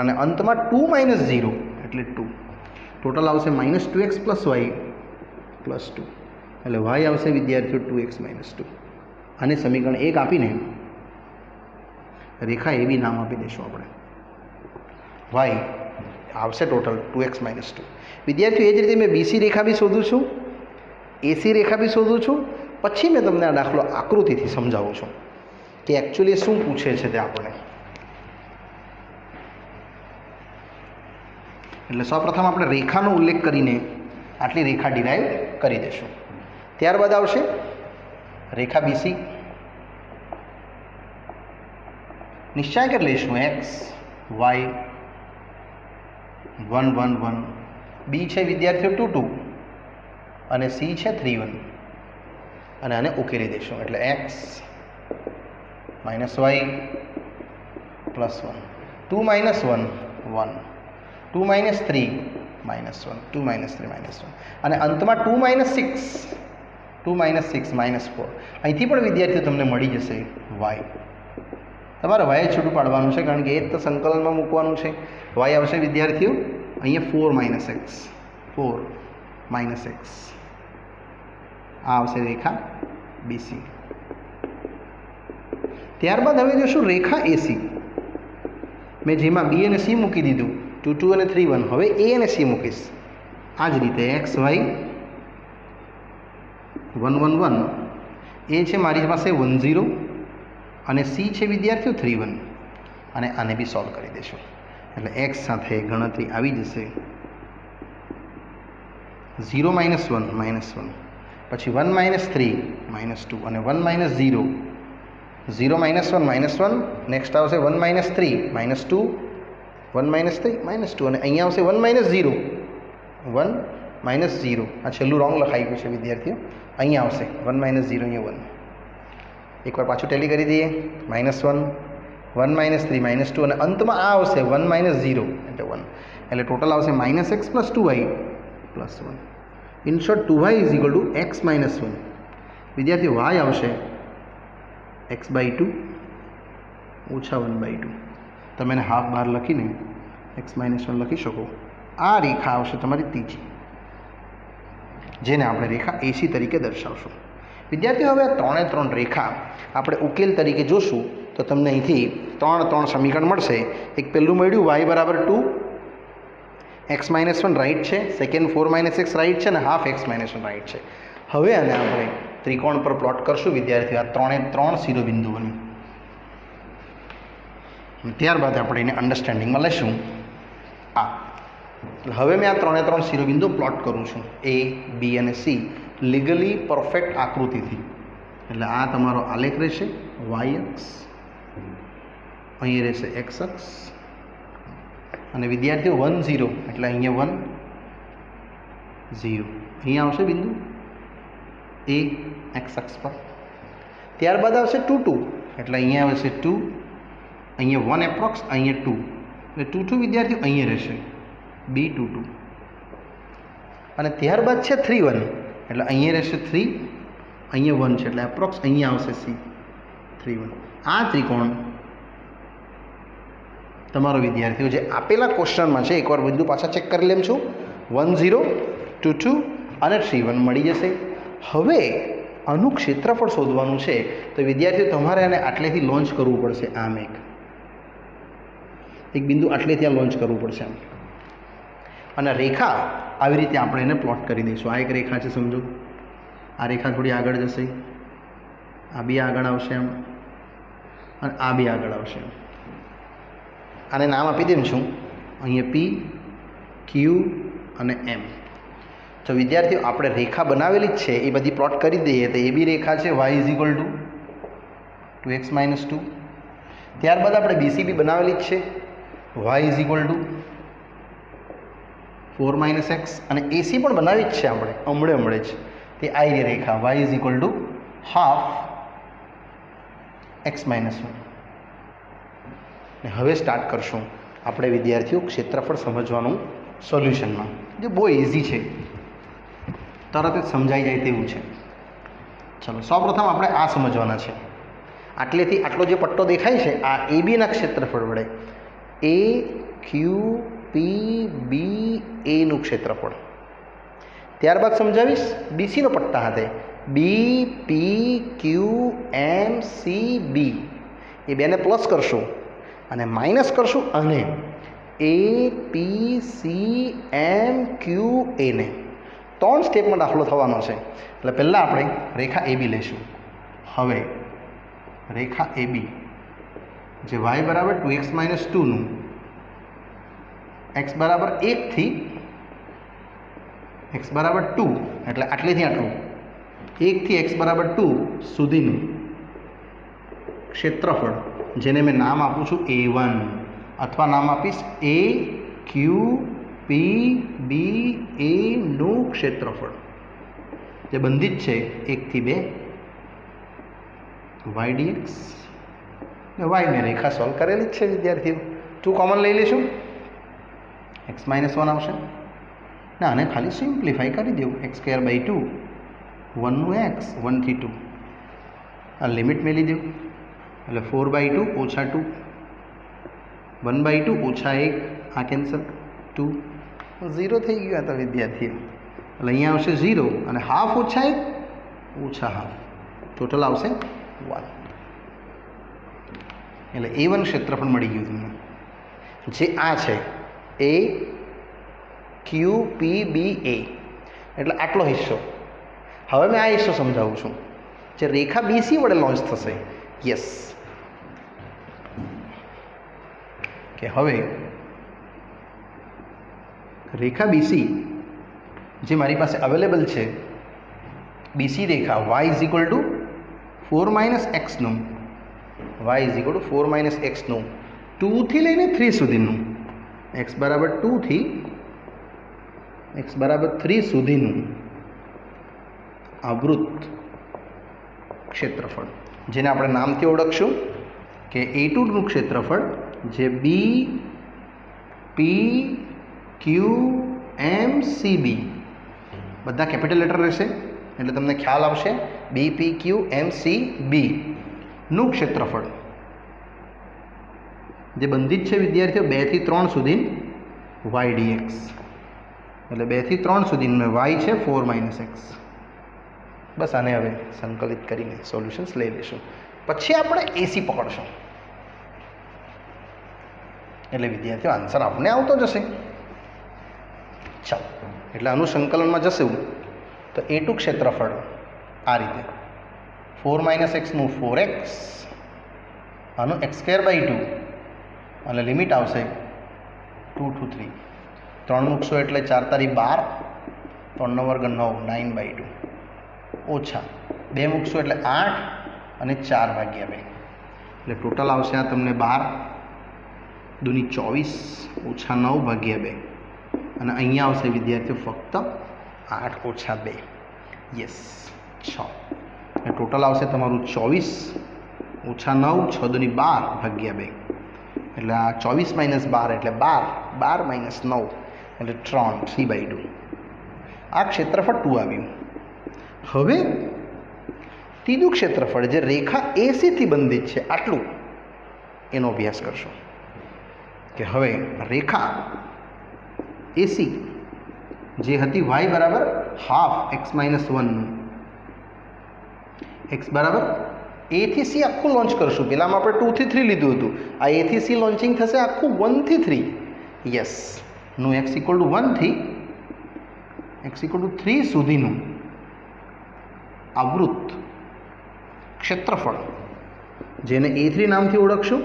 અને અંતમાં 2 - 0 એટલે 2. ટોટલ આવશે -2x + y + 2 એટલે y આવશે વિદ્યાર્થીઓ 2x - 2. આને સમીકરણ 1 આપીને રેખા AB નામ આપી દઈશું આપણે. y આવશે ટોટલ 2x - 2. વિદ્યાર્થીઓ એ જ રીતે મેં BC રેખા બી શોધું છું, AC રેખા બી શોધું છું. પછી મેં તમને આ દાખલો આકૃતિથી સમજાવું છું કે એકચ્યુઅલી શું પૂછે છે તે આપણને. એટલે સૌપ્રથમ આપણે રેખાનો ઉલ્લેખ કરીને આટલી રેખા ડિરાઈવ કરી દઈશું. ત્યારબાદ આવશે રેખા BC. નિશ્ચાયક લઈશું x y 1 1 1 બી છે વિદ્યાર્થીઓ 2 2 અને સી છે 3 1 અને આને ઉકેલી દઈશું એટલે x minus y plus 1 2 minus 1 1 2 minus 3 minus 1 2 minus 3 minus 1 અને અંતમાં 2 માઇનસ 6 માઇનસ 4 અહીંથી પણ વિદ્યાર્થીઓ તમને મળી જશે વાય. તમારે વાય છૂટું પાડવાનું છે કારણ કે એ જ તો સંકલનમાં મૂકવાનું છે. વાય આવશે વિદ્યાર્થીઓ અહીંયા 4 માઇનસ એક્સ 4 માઇનસ એક્સ. આ આવશે રેખા બીસી. ત્યારબાદ હવે જોશું રેખા એસી. મેં જેમાં બી અને સી મૂકી દીધું 2 2 અને 3 1. હવે એ અને સી મૂકીશ આ જ રીતે એક્સ વાય 1 1 1. એ છે મારી પાસે 1 0 અને સી છે વિદ્યાર્થીઓ 3 1 અને આને બી સોલ્વ કરી દઈશું એટલે એક્સ સાથે ગણતરી આવી જશે 0 માઇનસ 1 માઇનસ 1 પછી 1 માઇનસ 3 માઇનસ 2 અને 1 માઇનસ 0 0 માઇનસ 1 માઇનસ 1. નેક્સ્ટ આવશે 1 માઇનસ 3 માઇનસ 2 1 માઇનસ 3 માઇનસ 2 અને અહીંયા આવશે 1 માઇનસ 0 1 માઇનસ 0. આ છેલ્લું રોંગ લખાઈ ગયું છે વિદ્યાર્થીઓ. અહીંયા આવશે 1 માઇનસ 0 અહીંયા 1. એકવાર પાછું ટેલી કરી દઈએ માઇનસ 1 1 માઇનસ 3 માઇનસ 2 અને અંતમાં આ આવશે 1 માઇનસ 0 એટલે 1 એટલે ટોટલ આવશે minus x plus 2y plus 1. In short 2y is equal two x minus 1. વિદ્યાર્થી વાય આવશે એક્સ બાય 2 ઓછા 1 બાય 2. તમે એને હાફ બહાર લખીને એક્સ માઇનસ 1 લખી શકો. આ રેખા આવશે તમારી ત્રીજી જેને આપણે રેખા એસી તરીકે દર્શાવશું. વિદ્યાર્થીઓ હવે આ 3 3 રેખા આપણે ઉકેલ તરીકે જોશું તો તમને અહીંથી 3 3 સમીકરણ મળશે. એક પહેલું મળ્યું વાય બરાબર 2 એક્સ માઇનસ 1 રાઈટ છે. સેકન્ડ 4 માઇનસ એક્સ રાઈટ છે અને હાફ એક્સ માઇનસ 1 રાઈટ છે. હવે આને આપણે ત્રિકોણ પર પ્લોટ કરશું વિદ્યાર્થીઓ આ 3 3 શિરોબિંદુઓની. ત્યારબાદ આપણે એને અન્ડરસ્ટેન્ડિંગમાં લઈશું. આ હવે મેં આ 3 3 શિરોબિંદુ પ્લોટ કરું છું એ બી અને સી લીગલી પરફેક્ટ આકૃતિથી. એટલે આ તમારો આલેખ રહેશે વાય અક્ષ, અહીં રહેશે એક્સ અક્ષ અને વિદ્યાર્થીઓ 1 0 એટલે અહીંયા 1 0 અહીંયા આવશે બિંદુ એ એક્સ અક્ષ પર. ત્યારબાદ આવશે 2 2 એટલે અહીંયા આવશે 2 અહીંયા 1 એપ્રોક્સ અહીંયા 2 એટલે 2 2 વિદ્યાર્થીઓ અહીંયા રહેશે બી 2 2 અને ત્યારબાદ છે 3 1 એટલે અહીંયા રહેશે 3 અહીંયા 1 છે એટલે એપ્રોક્સ અહીંયા આવશે સી 3 1. આ ત્રિકોણ તમારો વિદ્યાર્થીઓ જે આપેલા ક્વેશ્ચનમાં છે એકવાર બિંદુ પાછા ચેક કરી લેમ છું 1 0 2 2 અને 3 1 મળી જશે. હવે આનું ક્ષેત્રફળ શોધવાનું છે તો વિદ્યાર્થીઓ તમારે આને આટલેથી લોન્ચ કરવું પડશે. આમ એક બિંદુ આટલેથી આ લોન્ચ કરવું પડશે આમ અને રેખા આવી રીતે આપણે એને પ્લોટ કરી દઈશું. આ એક રેખા છે સમજો. આ રેખા થોડી આગળ જશે, આ બી આગળ આવશે આમ અને આ બી આગળ આવશે. આને નામ આપી દેમ છું અહીંયા પી ક્યુ અને એમ. તો વિદ્યાર્થીઓ આપણે રેખા બનાવેલી જ છે એ બધી પ્લોટ કરી દઈએ તો એ બી રેખા છે y is equal to 2x minus 2. ત્યારબાદ આપણે બીસીબી બનાવેલી જ છે y is equal to 4 minus x અને એસી પણ બનાવી જ છે આપણે હમણે જ તે આ રેખા y is equal to half x minus 1. હવે સ્ટાર્ટ કરશું આપણે વિદ્યાર્થીઓ ક્ષેત્રફળ સમજવાનું સોલ્યુશનમાં જે બહુ ઇઝી છે, તરત જ સમજાઈ જાય તેવું છે. ચલો સૌપ્રથમ આપણે આ સમજવાના છે. આટલેથી આટલો જે પટ્ટો દેખાય છે આ એ બીના ક્ષેત્રફળ વડે એ ક્યુ પી બી એનું ક્ષેત્રફળ. ત્યારબાદ સમજાવીશ બીસીનો પટ્ટા હાથે બી પી ક્યુ એમ સી બી એ બેને પ્લસ કરશું અને માઇનસ કરશું અને એ પી સી એમ ક્યુ એને 3 સ્ટેપમાં દાખલો થવાનો છે. એટલે પહેલાં આપણે રેખા એ બી લઈશું. હવે રેખા એ બી જે વાય બરાબર 2x માઇનસ 2નું એક્સ બરાબર 1 થી એક્સ બરાબર 2 એટલે આટલેથી આટલું 1 થી એક્સ બરાબર 2 સુધીનું ક્ષેત્રફળ જેને મેં નામ આપું છું A1 અથવા નામ આપીશ એ ક્યુ PBA નું ક્ષેત્રફળ જે બંધિત છે 1 થી 2 y dx ને y મેં રેખા સોલ્વ કરેલી જ છે વિદ્યાર્થીઓ. 2 કોમન લઈ લઈશું, x - 1 આવશે ના, આને ખાલી સિમ્પ્લિફાઈ કરી દેવું. x²/2 1 નું x 1 થી 2 આ લિમિટ મેળવી દેવું એટલે 4/2 ઓછા 2 1/2 ઓછા 1 આ કેન્સલ 2 0 થઈ ગયું. આ તો વિદ્યાર્થીઓ એટલે અહીંયા આવશે 0 અને હાફ ઓછા 1 ઓછા હાફ ટોટલ આવશે 1 એટલે A1 ક્ષેત્રફળ મળી ગયું તમને જે આ છે AQPBA એટલે આટલો હિસ્સો. હવે મેં આ હિસ્સો સમજાવું છું જે રેખા BC વડે લોન્ચ થશે. યસ કે હવે રેખા BC જે મારી પાસે અવેલેબલ છે BC રેખા y = 4 - x નું y = 4 - x નું 2 થી લઈને 3 સુધીનું x = 2 થી x = 3 સુધીનું આવૃત્ત ક્ષેત્રફળ જેને આપણે નામથી ઓળખશું કે A2 નું ક્ષેત્રફળ જે BPQMCB બધા કેપિટલ લેટર રહેશે એટલે તમને ખ્યાલ આવશે. BPQMCB નું ક્ષેત્રફળ જે બંધિત છે વિદ્યાર્થીઓ 2 થી 3 સુધી y dx એટલે 2 થી 3 સુધીનો y છે 4 - x. બસ આને હવે સંકલિત કરીને સોલ્યુશન્સ લઈ લઈશું. પછી આપણે AC પકડશું એટલે વિદ્યાર્થીઓ આન્સર આપણે આવતો જશે. ચાલો એટલે આનું સંકલનમાં જશું તો A2 ક્ષેત્રફળ આ રીતે 4 - x નું 4x આનું x²/2 અને લિમિટ આવશે 2 to 3 3 મૂકશો એટલે 4 તારી 12 3 નો વર્ગ 9 9/2 ઓછા 2 મૂકશો એટલે 8 અને 4/2 એટલે ટોટલ આવશે આ તમને 12 દુની 24 ઓછા 9/2 અને અહીંયા આવશે વિદ્યાર્થીઓ ફક્ત 8 ઓછા 2 યસ 6 એટલે ટોટલ આવશે તમારું 24 ઓછા 9 6 દુની 12/2 એટલે આ 24 - 12 એટલે 12 12 - 9 એટલે 3/2 આ ક્ષેત્રફળ 2 આવ્યું. હવે ત્રીજું ક્ષેત્રફળ જે રેખા AC થી બંધિત છે આટલું એનો અભ્યાસ કરશો કે હવે રેખા AC જે હતી y = half x - 1 x = A થી C આખું લોન્ચ કરશું. પહેલામાં આપણે 2 થી 3 લીધું હતું. આ A થી C લોન્ચિંગ થશે આખું 1 થી 3 યસ નું x = 1 થી x = 3 સુધીનું આવૃત્ત ક્ષેત્રફળ જેને A3 નામથી ઓળખશું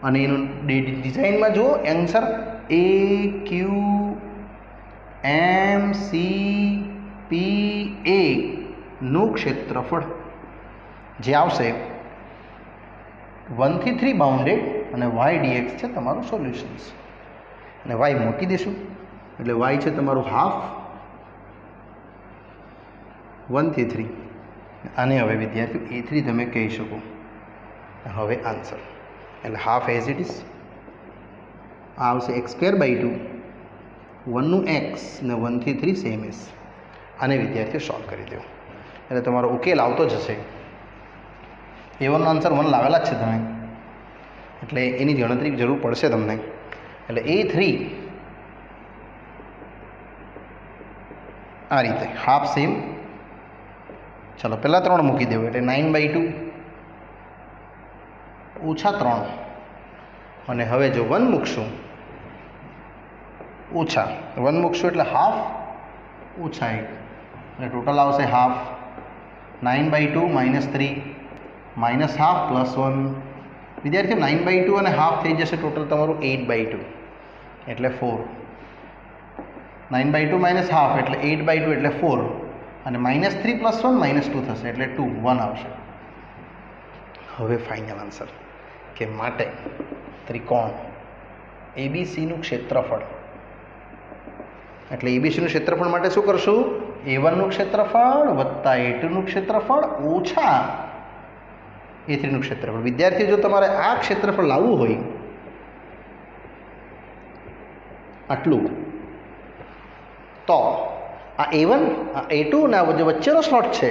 અને એનું ડિઝાઇનમાં જુઓ આન્સર AQMCPA નું ક્ષેત્રફળ જે આવશે 1 થી 3 બાઉન્ડેડ અને y dx છે તમારું સોલ્યુશન્સ અને y મૂકી દઈશું એટલે y છે તમારું હાફ 1 થી 3 આને હવે વિદ્યાર્થીઓ A3 તમે કહી શકો. હવે આન્સર એટલે હાફ એઝ ઇટ ઇઝ આ આવશે x²/2 1 નું x ને 1 થી 3 સેમ એસ. આને વિદ્યાર્થીઓ સોલ્વ કરી દો એટલે તમારો ઉકેલ આવતો જશે. A1 નો આન્સર 1 લાવેલા જ છે તમે એટલે એની ગણતરી જરૂર પડશે તમને એટલે A3 આ રીતે હાફ સેમ. ચલો પહેલાં 3 મૂકી દેવું એટલે 9/2 ઓછા 3 અને હવે જો 1 મૂકશું ઓછા 1 મૂકશું એટલે હાફ ઓછા 1 અને ટોટલ આવશે હાફ 9/2 -3 -હાફ +1 વિદ્યાર્થીઓ 9/2 અને હાફ થઈ જશે ટોટલ તમારું 8/2 એટલે 4 9/2 - હાફ એટલે 8/2 એટલે 4 અને -3 + 1 -2 થશે એટલે 2 1 આવશે. હવે ફાઇનલ આન્સર કે માટે ત્રિકોણ ABC નું ક્ષેત્રફળ એટલે એબીસીનું ક્ષેત્રફળ માટે શું કરશું? A1નું ક્ષેત્રફળ વત્તા A2નું ક્ષેત્રફળ ઓછા A3નું ક્ષેત્રફળ. વિદ્યાર્થીઓ, જો તમારે આ ક્ષેત્રફળ લાવવું હોય આટલું, તો આ A1 આ A2 અને આ જે વચ્ચેનો સ્લોટ છે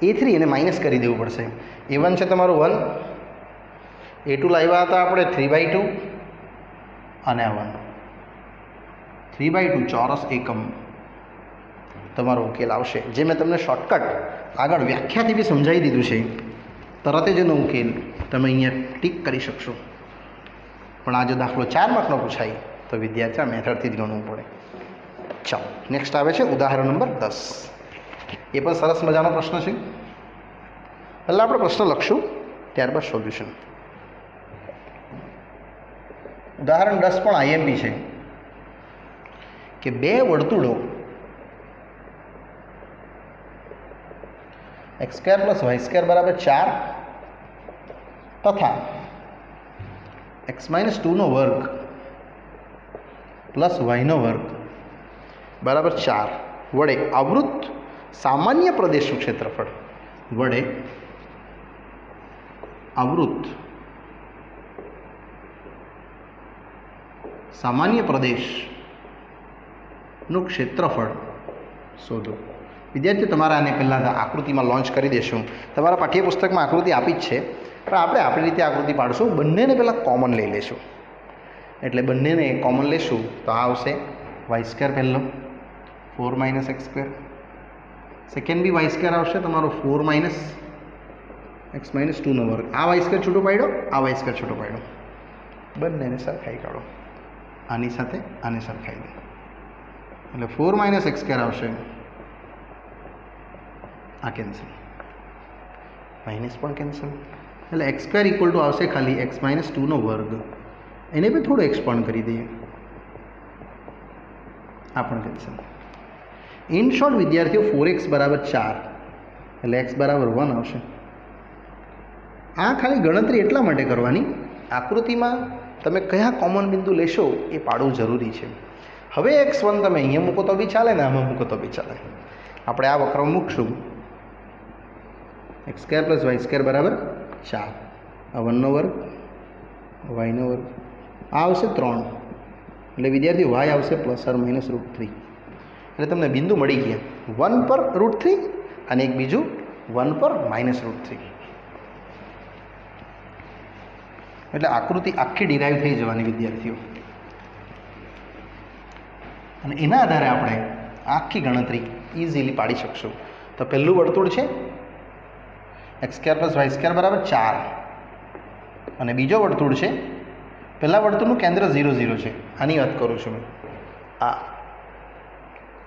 A3 એને માઇનસ કરી દેવું પડશે. A1 છે તમારું 1, A2 લાવ્યા હતા આપણે 3/2 અને આ 1 3/2 ચોરસ એકમ તમારો ઉકેલ આવશે. જે મેં તમને શોર્ટકટ આગળ વ્યાખ્યાથી બી સમજાવી દીધું છે. તરત જ એનો ઉકેલ તમે અહીંયા ટીક કરી શકશો. પણ આ જો દાખલો 4 માર્કનો પૂછાય તો વિદ્યાર્થી આ મેથડથી જ ગણવું પડે. ચાલો, નેક્સ્ટ આવે છે ઉદાહરણ નંબર 10. એ પણ સરસ મજાનો પ્રશ્ન છે. પહેલાં આપણે પ્રશ્ન લખશું, ત્યારબાદ સોલ્યુશન. ઉદાહરણ 10 પણ આઈએમપી છે કે બે વર્તુળો x² + y² બરાબર 4 તથા x - 2નો વર્ગ પ્લસ yનો વર્ગ બરાબર 4 વડે આવૃત સામાન્ય પ્રદેશનું ક્ષેત્રફળ વડે આવૃત સામાન્ય પ્રદેશનું ક્ષેત્રફળ શોધો. વિદ્યાર્થીઓ, તમારે આને પહેલાં આકૃતિમાં લોન્ચ કરી દેશું. તમારા પાઠ્યપુસ્તકમાં આકૃતિ આપી જ છે, પણ આપણે આપણી રીતે આકૃતિ પાડશું. બંનેને પહેલાં કોમન લઈ લેશું. એટલે બંનેને કોમન લેશું તો આ આવશે y² પહેલો 4 - x², સેકન્ડ બી y² આવશે તમારો 4 - x - 2નો વર્ગ. આ y² છૂટો પાડ્યો, આ y² છૂટો પાડ્યો, બંનેને સરખાઈ કાઢો. આની સાથે આને સરખાઈ દે એટલે 4 - x² આવશે, આ કેન્સલ, માઇનસ પણ કેન્સલ, એટલે x² = આવશે ખાલી x - 2નો વર્ગ. એને બી થોડું એક્સપાન્ડ કરી દઈએ, આ પણ કેન્સલ. ઇન શોર્ટ વિદ્યાર્થીઓ 4x = 4 એટલે x = 1 આવશે. આ ખાલી ગણતરી એટલા માટે કરવાની, આકૃતિમાં તમે કયા કોમન બિંદુ લેશો એ પાડવું જરૂરી છે. હવે x1 તમે અહીંયા મૂકો તો બી ચાલે ને આમાં મૂકો તો બી ચાલે. આપણે આ વક્રમાં મૂકશું x² + y² બરાબર 4, આ 1નો વર્ગ yનો વર્ગ, આ આવશે 3 એટલે વિદ્યાર્થી y આવશે ± √3. એટલે તમને બિંદુ મળી ગયા 1 પર √3 અને એક બીજું 1 પર -√3. એટલે આકૃતિ આખી ડિરાઈવ થઈ જવાની વિદ્યાર્થીઓ, અને એના આધારે આપણે આખી ગણતરી ઇઝીલી પાડી શકશું. તો પહેલું વર્તુળ છે x² + y² બરાબર 4 અને બીજો વર્તુળ છે, પહેલાં વર્તુળનું કેન્દ્ર 0 0 છે. આની વાત કરું છું મેં. આ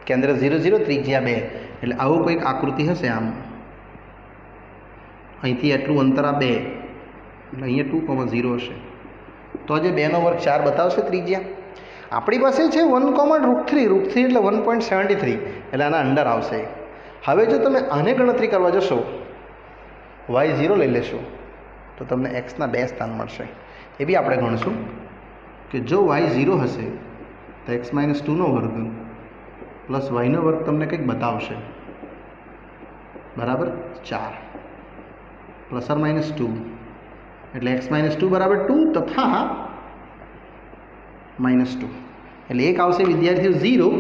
કેન્દ્ર 0 0, ત્રિજ્યા 2, એટલે આવું કોઈક આકૃતિ હશે. આમ અહીંથી એટલું અંતર આ 2 એટલે અહીંયા 2,0 હશે, તો જે 2નો વર્ગ 4 બતાવશે ત્રિજ્યા. આપણી પાસે છે 1,√3, √3 એટલે 1.73 એટલે આના અંડર આવશે. હવે જો તમે આને ગણતરી કરવા જશો, y0 લઈ લેશો તો તમને xના 2 સ્થાન મળશે. એ બી આપણે ગણશું કે જો y0 હશે તો x - 2નો વર્ગ પ્લસ yનો વર્ગ તમને કંઈક બતાવશે બરાબર 4 ± 2 એટલે x - 2 બરાબર 2 તથા -2 એટલે એક આવશે વિદ્યાર્થીઓ 0,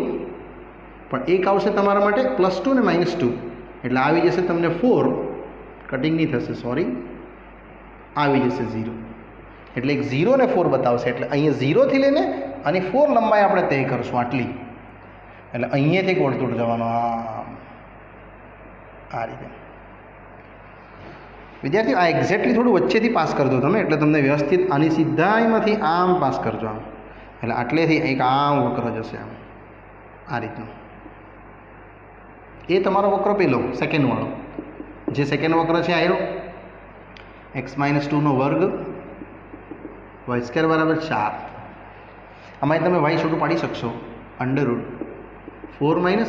પણ એક આવશે તમારા માટે +2 ને -2 એટલે આવી જશે તમને 4, કટિંગ નહીં થશે સોરી, આવી જશે 0. એટલે એક 0 ને 4 બતાવશે. એટલે અહીંયા 0થી લઈને અને 4 લંબાઈ આપણે તય કરશું આટલી. એટલે અહીંયાથી એક વર્તુળ જવાનો આ રીતે. વિદ્યાર્થીઓ, આ એક્ઝેક્ટલી થોડું વચ્ચેથી પાસ કરી દો તમે, એટલે તમને વ્યવસ્થિત આની સીધાઈમાંથી આમ પાસ કરજો આમ, એટલે આટલેથી એક આમ વક્ર જશે આમ આ રીતનું. એ તમારો વક્ર પેલો સેકન્ડ વાળો, જે સેકન્ડ વક્ર છે આયરો x - 2નો વર્ગ y² બરાબર 4. આમાં તમે y છોટું પાડી શકશો √4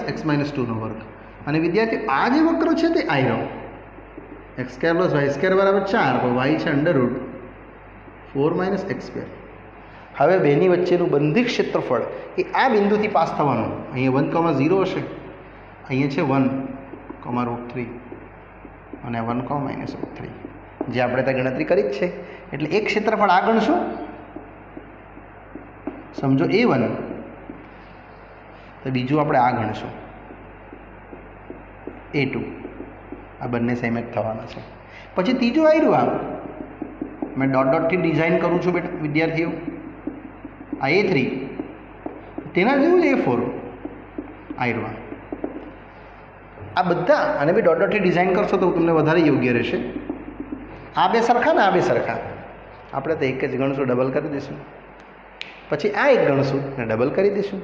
- x - 2નો વર્ગ. અને વિદ્યાર્થી આ જે વક્ર છે તે આયરો x² + y² બરાબર 4, તો y છે √4 - x². હવે બેની વચ્ચેનું બંધિત ક્ષેત્રફળ એ આ બિંદુથી પાસ થવાનું. અહીંયા 1,0 હશે, અહીંયા છે 1,√3 અને 1,-√3 જે આપણે ત્યાં ગણતરી કરી જ છે. એટલે એક ક્ષેત્રફળ આ ગણશું, સમજો A1, તો બીજું આપણે આ ગણશું A2. આ બંને સેમ જ થવાના છે. પછી ત્રીજું આવ્યું, આ મેં ડોટથી ડિઝાઇન કરું છું વિદ્યાર્થીઓ. આ A3 તેના જેવું જ A4 આવ્યું. આ બધા આને બી ડોટથી ડિઝાઇન કરશો તો તમને વધારે યોગ્ય રહેશે. આ બે સરખા ને આ બે સરખા, આપણે તો એક જ ગણશું, ડબલ કરી દઈશું. પછી આ એક ગણશું ને ડબલ કરી દઈશું.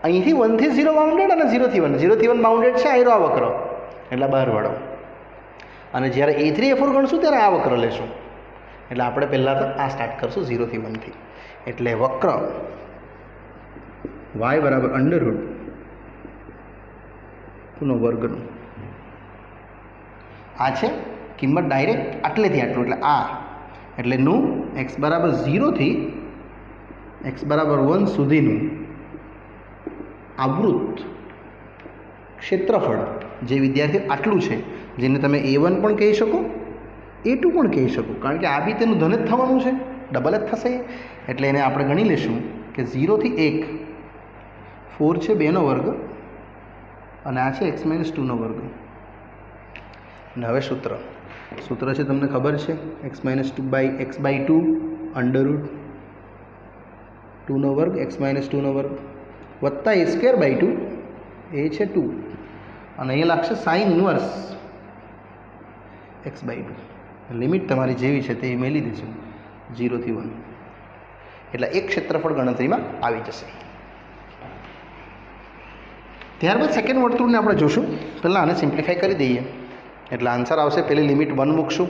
અહીંથી 1 થી 0 બાઉન્ડેડ અને 0 થી 1, 0 થી 1 બાઉન્ડેડ છે આ વક્ર, એટલે બહાર વાળો. અને જ્યારે A3 A4 ગણશું ત્યારે આ વક્ર લેશું. એટલે આપણે પહેલાં તો આ સ્ટાર્ટ કરશું 0 થી 1 થી. એટલે વક્ર y બરાબર √2 વર્ગનું આ છે કિંમત ડાયરેક્ટ આટલેથી આટલું, એટલે આ એટલે નું x બરાબર 0 થી x બરાબર 1 સુધીનું આવૃત ક્ષેત્રફળ જે વિદ્યાર્થી આટલું છે, જેને તમે A1 પણ કહી શકો, A2 પણ કહી શકો, કારણ કે આ બી તેનું ધન જ થવાનું છે, ડબલ જ થશે. એટલે એને આપણે ગણી લઈશું કે 0 થી 1 4 છે 2નો વર્ગ અને આ છે x - 2નો વર્ગ. અને હવે સૂત્ર છે તમને ખબર છે, x - 2/x/2 √2નો વર્ગ x - 2નો વર્ગ વત્તા a²/2 એ છે 2 અને અહીંયા લાગશે sin ઇન્વર્સ x/2. લિમિટ તમારી જેવી છે તે મેળવી દેશું 0 થી 1. એટલે એક ક્ષેત્રફળ ગણતરીમાં આવી જશે. ત્યારબાદ સેકન્ડ વર્તુળને આપણે જોશું. પહેલાં આને સિમ્પ્લિફાઈ કરી દઈએ એટલે આન્સર આવશે. પહેલી લિમિટ 1 મૂકશું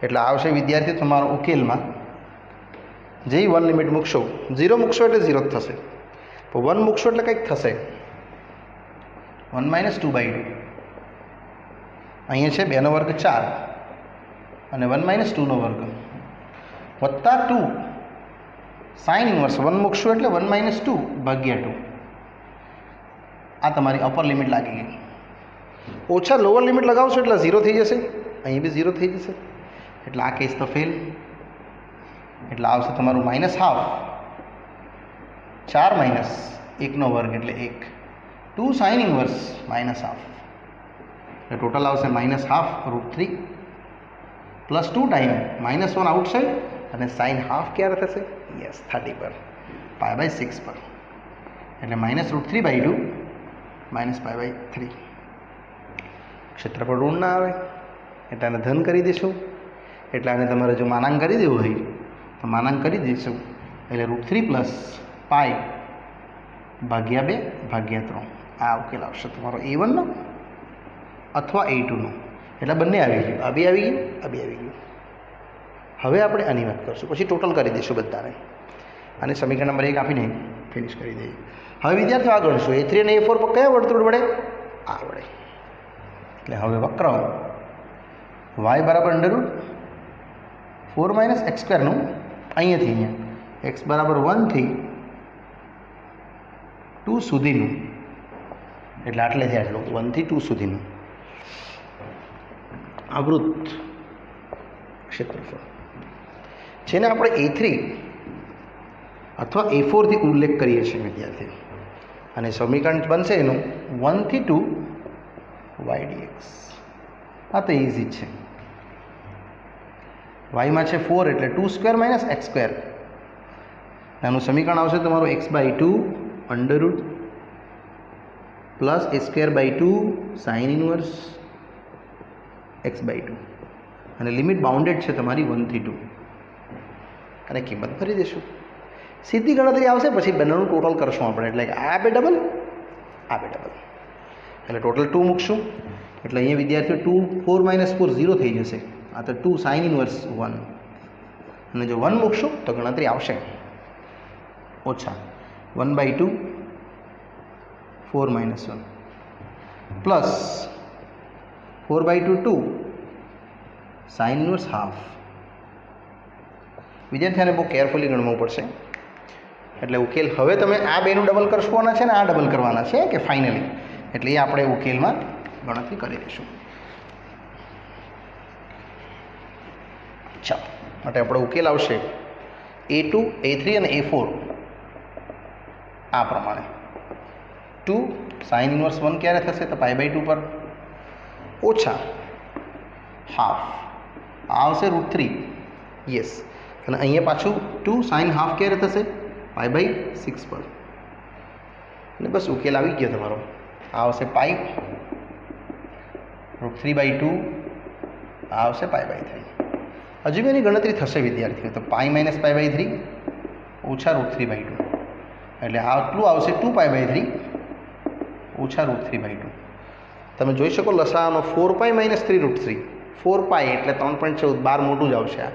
એટલે આવશે વિદ્યાર્થી તમારો ઉકેલમાં. જે 1 લિમિટ મૂકશો, 0 મૂકશો એટલે 0 જ થશે, તો 1 મૂકશો એટલે કંઈક થશે 1 - 2/2. અહીંયા છે 2નો વર્ગ 4 અને 1 - 2નો વર્ગ વત્તા 2 સાઇન ઇન્વર્સ 1 મૂકશું એટલે 1 - 2/2. આ તમારી અપર લિમિટ લાગી ગઈ. ઓછા લોઅર લિમિટ લગાવશો એટલે 0 થઈ જશે, અહીં બી 0 થઈ જશે, એટલે આ કેસ તો ફેલ. એટલે આવશે તમારું -½ 4 - 1નો વર્ગ એટલે 1 2 સાઇન ઇન્વર્સ -½ એટલે ટોટલ આવશે -½ √3 પ્લસ 2 ટાઈમ -1 આઉટસાઇડ અને સાઇન હાફ ક્યારે થશે? યસ 30 પર π/6 પર, એટલે -√3/2 -π/3. ક્ષેત્રફળ ઋણ ના આવે એટલે આને ધન કરી દઈશું. એટલે આને તમારે જો માનાંક કરી દેવું હોય તો માનાંક કરી દઈશું. એટલે √3 + π/2/3 આ ઉકેલ આવશે તમારો A1નો અથવા A2નો. એટલે બંને આવી ગયું, આ બી આવી ગયું, આ બી આવી ગયું. હવે આપણે આની વાત કરશું, પછી ટોટલ કરી દઈશું બધાને. અને સમીકરણ નંબર 1 આપીને ફિનિશ કરી દઈએ. હવે વિદ્યાર્થીઓ આ ગણશું A3 અને A4 પર કયા વર્તુળ વડે? આ વડે. એટલે હવે વક્ર y બરાબર √4 - x²નું અહીંયાથી અહીંયા x બરાબર 1 થી 2 સુધીનું, એટલે આટલેથી આટલું 1 થી 2 સુધીનું આવૃત ક્ષેત્રફળ જેને આપણે A3 અથવા A4 થી ઉલ્લેખ કરીએ છીએ વિદ્યાર્થી. અને સમીકરણ બનશે એનું 1 થી 2 y dx. આ તો ઇઝી છે. વાયમાં છે 4 એટલે 2² - x². આનું સમીકરણ આવશે તમારું x/2 √ plus a²/2 sine inverse x/2 અને લિમિટ બાઉન્ડેડ છે તમારી 1 થી 2 અને કિંમત ભરી દઈશું. સીધી ગણતરી આવશે, પછી બંનેનું ટોટલ કરશું આપણે. એટલે આ બે ડબલ, આ બે ડબલ, એટલે ટોટલ 2 મૂકશું. એટલે અહીંયા વિદ્યાર્થીઓ 2 4 - 4 0 થઈ જશે. આ તો 2 સાઇન ઇન્વર્સ 1 અને જો 1 મૂકશું તો ગણતરી આવશે ઓછા 1/2 4 - 1 પ્લસ 4/2 2 સાઇન ઇન્વર્સ હાફ. વિદ્યાર્થીઓને બહુ કેરફુલી ગણવું પડશે. એટલે ઉકેલ હવે તમે આ બેનું ડબલ કરવાના છે ને આ ડબલ કરવાના છે કે ફાઇનલી, એટલે એ આપણે ઉકેલમાં ગણતરી કરી દઈશું. ચાલો, માટે આપણો ઉકેલ આવશે A2, A3 અને A4 આ પ્રમાણે. 2 sin ઇન્વર્સ 1 ક્યારે થશે તો π/2 પર ઓછા હાફ આ આવશે √3. યસ, અને અહીંયા પાછું 2 sin હાફ ક્યારે થશે π/6 પર. અને બસ ઉકેલ આવી ગયો તમારો. આ આવશે π √3/2, આ આવશે π/3. હજુ બી એની ગણતરી થશે વિદ્યાર્થીઓ. તો π - π/3 ઓછા √3/2 એટલે આટલું આવશે 2π/3 ઓછા √3/2. તમે જોઈ શકો લસાઅનો 4π - 3√3, 4π એટલે 3.14, 12 મોટું જ આવશે આ.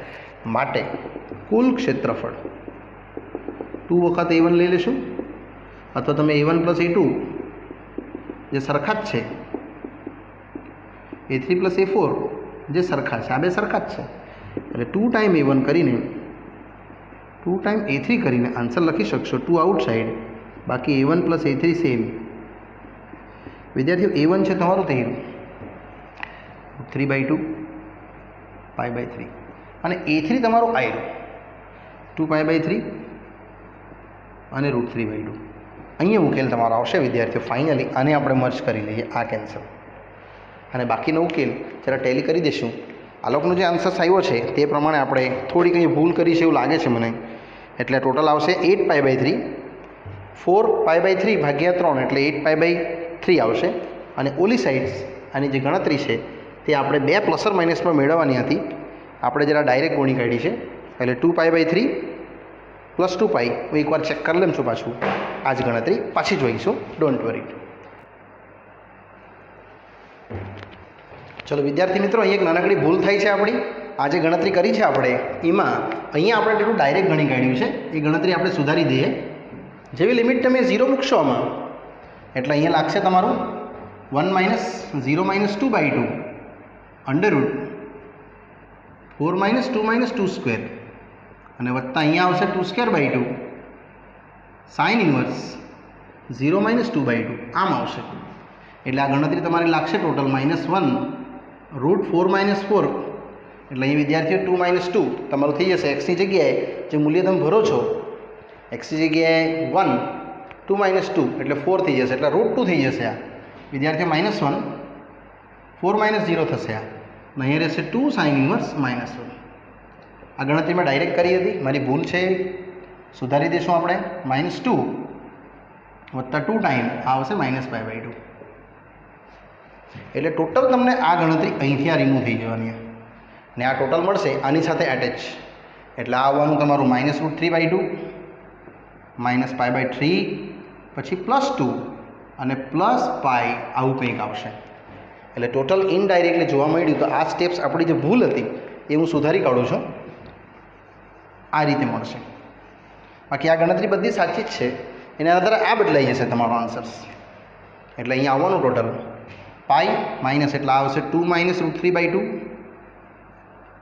માટે કુલ ક્ષેત્રફળ 2 વખત A1 લઈ લેશું, અથવા તમે A1 + A2 જે સરખા જ છે, A3 + A4 જે સરખા છે, આ બે સરખા જ છે, એટલે 2 ટાઈમ A1 કરીને 2 ટાઈમ A3 કરીને આન્સર લખી શકશો. 2 આઉટસાઇડ, બાકી A1 + A3 સેમ. વિદ્યાર્થીઓ A1 છે તમારું થયું 3/2 π/3 અને A3 તમારું આવ્યું 2π/3 અને √3/2. અહીંયા ઉકેલ તમારો આવશે વિદ્યાર્થીઓ ફાઇનલી. આને આપણે મર્જ કરી લઈએ, આ કેન્સલ, અને બાકીનો ઉકેલ જરા ટેલી કરી દઈશું. આ લોકોનો જે આન્સર્સ આવ્યો છે તે પ્રમાણે આપણે થોડી કંઈ ભૂલ કરી છે એવું લાગે છે મને. એટલે ટોટલ આવશે 8π/3, 4π/3 ભાગ્યા 3 એટલે 8π/3 આવશે. અને ઓલી સાઈડ્સ આની જે ગણતરી છે તે આપણે 2 પ્લસ ઓર માઇનસમાં મેળવવાની હતી, આપણે જરા ડાયરેક્ટ ગણી કાઢી છે. એટલે 2π/3 + 2π હું એકવાર ચેક કરી લઉં છું પાછું. આ જ ગણતરી પાછી જોઈશું, ડોન્ટ વરી. ચલો વિદ્યાર્થી મિત્રો, અહીં એક નાનકડી ભૂલ થઈ છે આપણી. આ જે ગણતરી કરી છે આપણે એમાં અહીંયા આપણે તેટલું ડાયરેક્ટ ગણી કાઢ્યું છે, એ ગણતરી આપણે સુધારી દઈએ. જેવી લિમિટ તમે 0 મૂકશો આમાં એટલે અહીંયા લાગશે તમારું 1 - 0 - 2/2 √4 - 2 - 2² અને વત્તા અહીંયા આવશે 2²/2 sin ઇન્વર્સ 0 - 2/2 આમ આવશે. એટલે આ ગણતરી તમારી લાગશે ટોટલ -1 √4 - 4 એટલે અહીં વિદ્યાર્થીઓ 2 - 2 તમારું થઈ જશે. એક્સની જગ્યાએ જે મૂલ્ય તમે ભરો છો, એક્સની જગ્યાએ 1, 2 - 2 એટલે 4 થઈ જશે, એટલે √2 થઈ જશે. આ વિદ્યાર્થીઓ -1 4 - 0 થશે. આ અહીં રહેશે 2 sin ઇન્વર્સ -1. આ ગણતરી મેં ડાયરેક્ટ કરી હતી, મારી ભૂલ છે, સુધારી દઈશું આપણે. -2 વત્તા 2 ટાઈમ આવશે -π/2 એટલે ટોટલ તમને આ ગણતરી અહીંથી આ રિમૂવ થઈ જવાની ને આ ટોટલ મળશે આની સાથે એટેચ. એટલે આ આવવાનું તમારું -√3/2 -π/3 પછી +2 અને +π આવું કંઈક આવશે. એટલે ટોટલ ઇનડાયરેક્ટલી જોવા મળ્યું. તો આ સ્ટેપ્સ આપણી જે ભૂલ હતી એ હું સુધારી કાઢું છું. આ રીતે મળશે. બાકી આ ગણતરી બધી સાચી જ છે, એના આધારે આ બદલાઈ જશે તમારો આન્સર્સ. એટલે અહીંયા આવવાનું ટોટલ π માઇનસ એટલે આવશે 2 - √3/2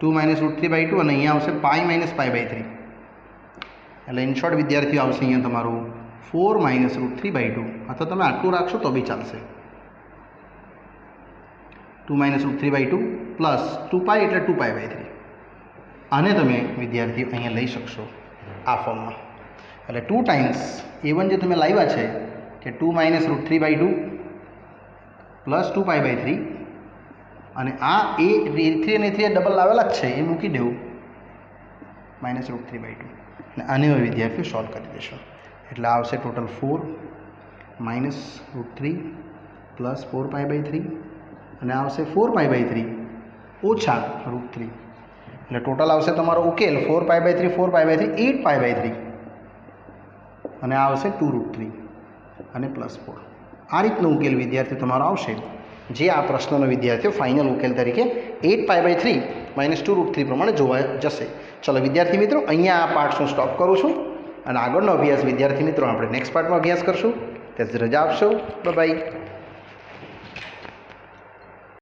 2 - √3/2 અને અહીંયા આવશે π - π/3. એટલે ઇન શોર્ટ વિદ્યાર્થીઓ આવશે અહીંયા તમારું 4 - √3/2 અથવા તમે આટલું રાખશો તો બી ચાલશે. 2 - √3/2 પ્લસ 2π એટલે 2π/3. આને તમે વિદ્યાર્થીઓ અહીંયા લઈ શકશો આ ફોર્મમાં. એટલે 2 ટાઈમ્સ A1 જે તમે લાવ્યા છે કે 2 - √3/2 પ્લસ 2π/3 અને આ A3 અને A3 ડબલ લાવેલા જ છે એ મૂકી દેવું -√3/2 અને આને હવે વિદ્યાર્થીઓ સોલ્વ કરી દેશો. એટલે આવશે ટોટલ 4 -√3 પ્લસ 4π/3 અને આવશે 4π/3 ઓછા √3 એટલે ટોટલ આવશે તમારો ઉકેલ 4π/3 4π/3 8π/3 અને આ આવશે 2√3 અને +4. આ રીતનો ઉકેલ વિદ્યાર્થીઓ તમારો આવશે, જે આ પ્રશ્નનો વિદ્યાર્થીઓ ફાઇનલ ઉકેલ તરીકે 8π/3 - 2√3 પ્રમાણે જોવા જશે. ચલો વિદ્યાર્થી મિત્રો, અહીંયા આ પાર્ટ્સ હું સ્ટોપ કરું છું અને આગળનો અભ્યાસ વિદ્યાર્થી મિત્રો આપણે નેક્સ્ટ પાર્ટમાં અભ્યાસ કરશું. ત્યાં રજા આપશો. બાય.